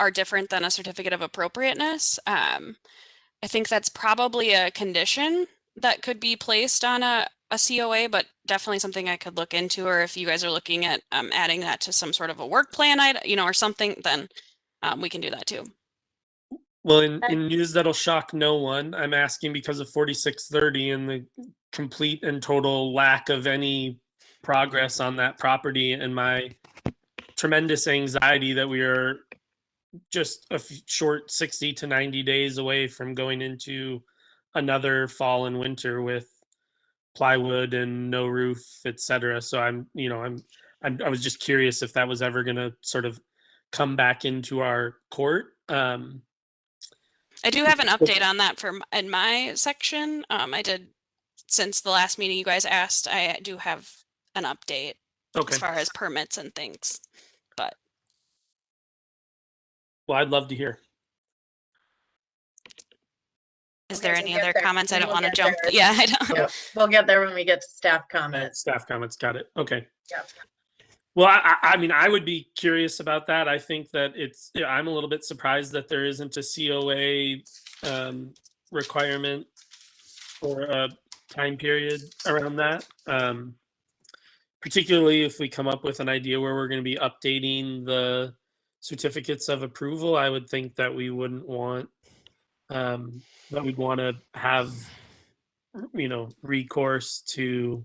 are different than a certificate of appropriateness. I think that's probably a condition that could be placed on a COA, but definitely something I could look into. Or if you guys are looking at adding that to some sort of a work plan, or something, then we can do that too. Well, in news that'll shock no one, I'm asking because of 4630 and the complete and total lack of any progress on that property and my tremendous anxiety that we are just a short 60 to 90 days away from going into another fall and winter with plywood and no roof, etc. So I was just curious if that was ever going to sort of come back into our court. I do have an update on that in my section. I did, since the last meeting you guys asked, I do have an update as far as permits and things, but. Well, I'd love to hear. Is there any other comments? I don't want to jump. Yeah, I don't. Yep. We'll get there when we get to staff comments. Staff comments, got it. Okay. Yeah. Well, I mean, I would be curious about that. I think that I'm a little bit surprised that there isn't a COA requirement or a time period around that. Particularly if we come up with an idea where we're going to be updating the certificates of approval, I would think that we wouldn't want, that we'd want to have, recourse to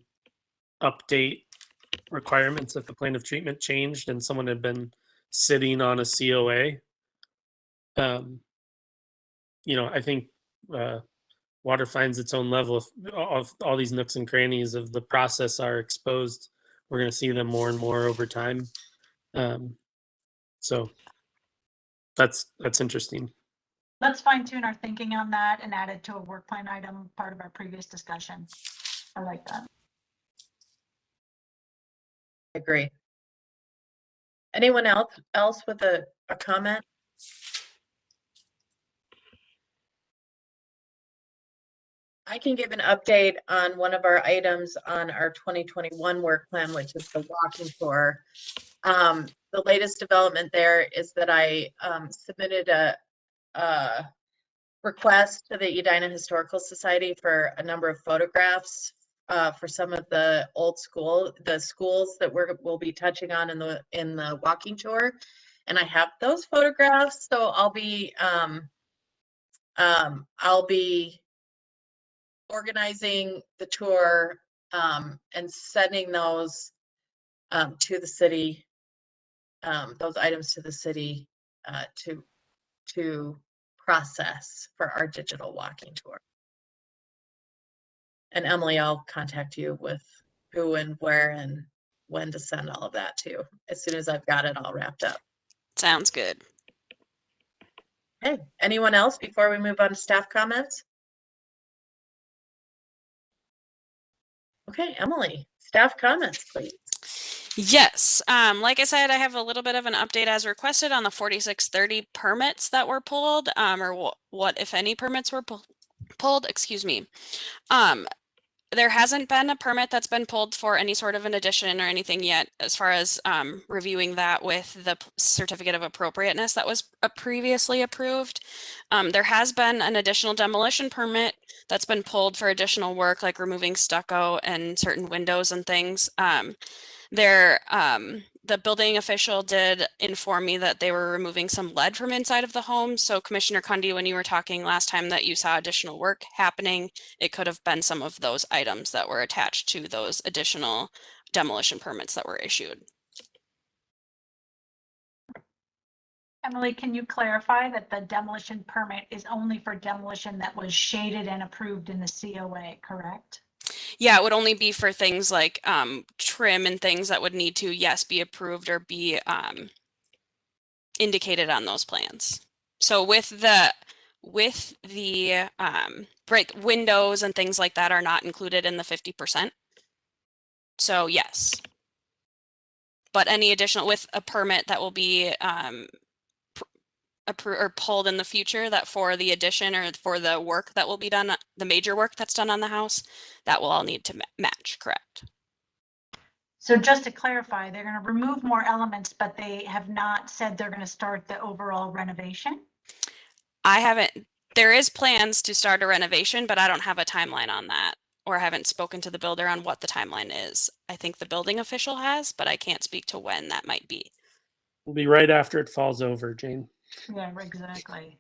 update requirements if the plan of treatment changed and someone had been sitting on a COA. I think water finds its own level. If all these nooks and crannies of the process are exposed, we're going to see them more and more over time. So that's interesting. Let's fine tune our thinking on that and add it to a work plan item, part of our previous discussion. I like that. Agree. Anyone else with a comment? I can give an update on one of our items on our 2021 work plan, which is the walking tour. The latest development there is that I submitted a request to the Edina Historical Society for a number of photographs for some of the schools that we'll be touching on in the walking tour, and I have those photographs, so I'll be organizing the tour and sending those to the city, those items to the city to process for our digital walking tour. And Emily, I'll contact you with who and where and when to send all of that to, as soon as I've got it all wrapped up. Sounds good. Okay, anyone else before we move on to staff comments? Okay, Emily, staff comments, please. Yes, like I said, I have a little bit of an update as requested on the 4630 permits that were pulled, or what if any permits were pulled, excuse me. There hasn't been a permit that's been pulled for any sort of an addition or anything yet, as far as reviewing that with the certificate of appropriateness that was previously approved. There has been an additional demolition permit that's been pulled for additional work, like removing stucco and certain windows and things. The building official did inform me that they were removing some lead from inside of the home. So Commissioner Cundy, when you were talking last time that you saw additional work happening, it could have been some of those items that were attached to those additional demolition permits that were issued. Emily, can you clarify that the demolition permit is only for demolition that was shaded and approved in the COA, correct? Yeah, it would only be for things like trim and things that would need to, yes, be approved or be indicated on those plans. So with the break windows and things like that are not included in the 50%. So yes, but any additional with a permit that will be or pulled in the future, that for the addition or for the work that will be done, the major work that's done on the house, that will all need to match, correct? So just to clarify, they're going to remove more elements, but they have not said they're going to start the overall renovation? There is plans to start a renovation, but I don't have a timeline on that, or I haven't spoken to the builder on what the timeline is. I think the building official has, but I can't speak to when that might be. It'll be right after it falls over, Jane. Yeah, exactly.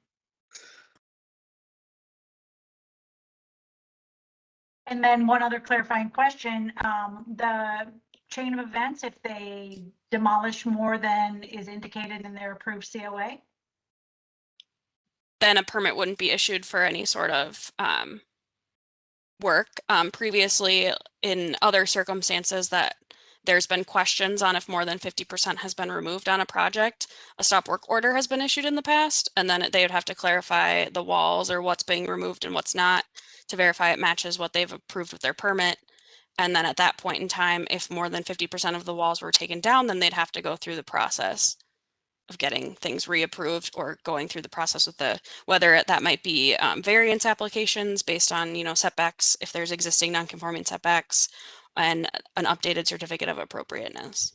And then one other clarifying question, the chain of events, if they demolish more than is indicated in their approved COA? Then a permit wouldn't be issued for any sort of work. Previously, in other circumstances that there's been questions on if more than 50% has been removed on a project, a stop work order has been issued in the past, and then they would have to clarify the walls or what's being removed and what's not to verify it matches what they've approved with their permit. And then at that point in time, if more than 50% of the walls were taken down, then they'd have to go through the process of getting things reapproved or going through the process with whether that might be variance applications based on, setbacks, if there's existing non-conforming setbacks, and an updated certificate of appropriateness.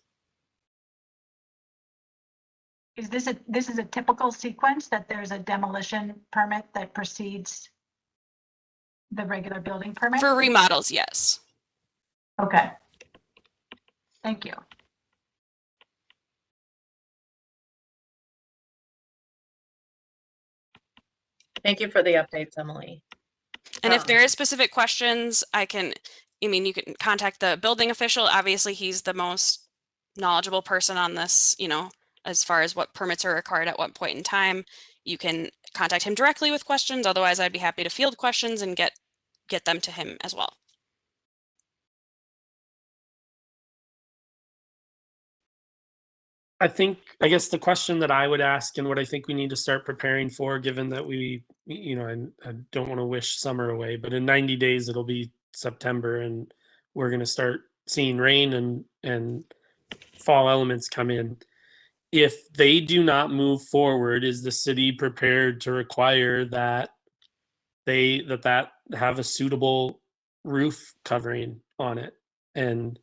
Is this is a typical sequence that there's a demolition permit that precedes the regular building permit? For remodels, yes. Okay. Thank you. Thank you for the updates, Emily. And if there is specific questions, you can contact the building official. Obviously, he's the most knowledgeable person on this, as far as what permits are required at what point in time. You can contact him directly with questions. Otherwise, I'd be happy to field questions and get them to him as well. I guess the question that I would ask, and what I think we need to start preparing for, given that I don't want to wish summer away, but in 90 days it'll be September and we're going to start seeing rain and fall elements come in. If they do not move forward, is the city prepared to require that that have a suitable roof covering on it, and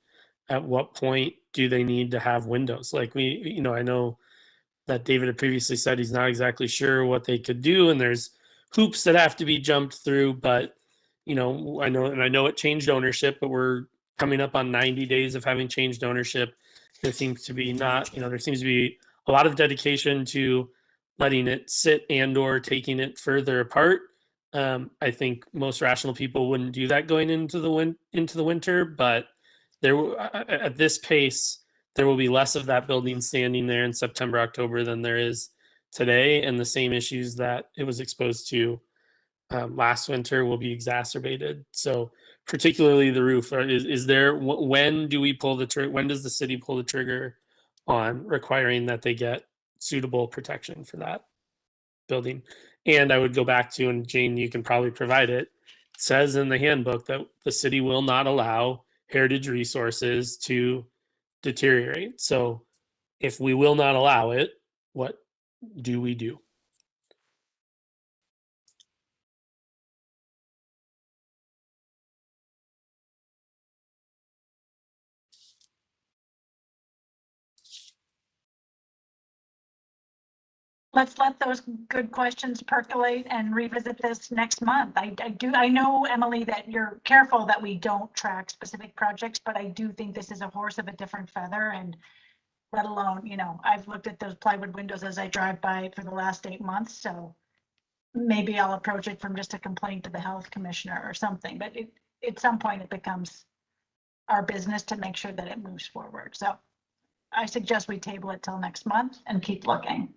at what point do they need to have windows? Like I know that David had previously said he's not exactly sure what they could do, and there's hoops that have to be jumped through, but I know it changed ownership, but we're coming up on 90 days of having changed ownership. There seems to be there seems to be a lot of dedication to letting it sit and or taking it further apart. I think most rational people wouldn't do that going into the winter, but at this pace, there will be less of that building standing there in September, October than there is today, and the same issues that it was exposed to last winter will be exacerbated. So particularly the roof, when do we pull the trigger? When does the city pull the trigger on requiring that they get suitable protection for that building? And I would go back to, and Jane, you can probably provide it, says in the handbook that the city will not allow heritage resources to deteriorate. So if we will not allow it, what do we do? Let's let those good questions percolate and revisit this next month. I know, Emily, that you're careful that we don't track specific projects, but I do think this is a horse of a different feather, and let alone, I've looked at those plywood windows as I drive by for the last 8 months, so maybe I'll approach it from just a complaint to the health commissioner or something, but at some point it becomes our business to make sure that it moves forward. So I suggest we table it till next month and keep looking.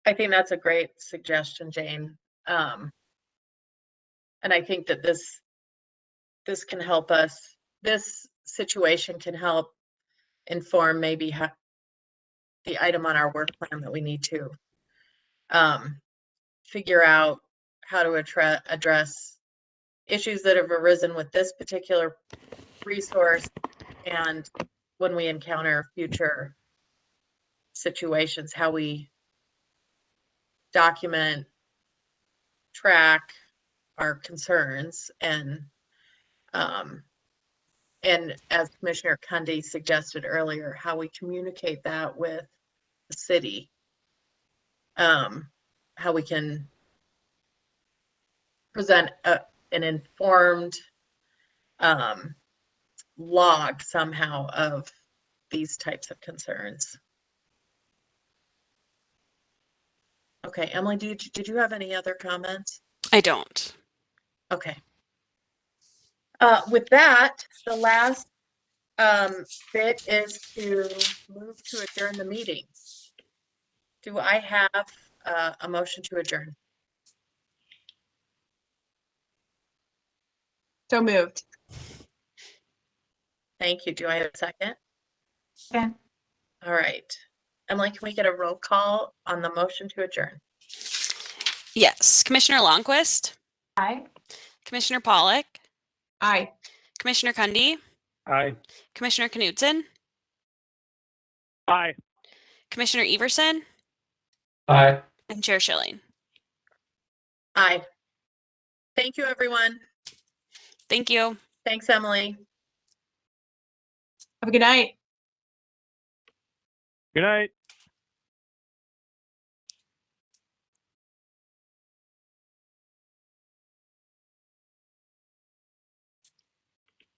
I think that's a great suggestion, Jane. And I think that this can help us. This situation can help inform maybe the item on our work plan that we need to figure out how to address issues that have arisen with this particular resource, and when we encounter future situations, how we document, track our concerns, and as Commissioner Cundy suggested earlier, how we communicate that with the city, how we can present an informed log somehow of these types of concerns. Okay, Emily, did you have any other comments? I don't. Okay. With that, the last bit is to move to adjourn the meeting. Do I have a motion to adjourn? So moved. Thank you. Do I have a second? Okay. All right. Emily, can we get a roll call on the motion to adjourn? Yes. Commissioner Longquist, Aye. Commissioner Pollock, Aye. Commissioner Cundy, Aye. Commissioner Knudsen, Aye. Commissioner Everson, Aye. and Chair Shilling. Aye. Thank you, everyone. Thank you. Thanks, Emily. Have a good night. Good night.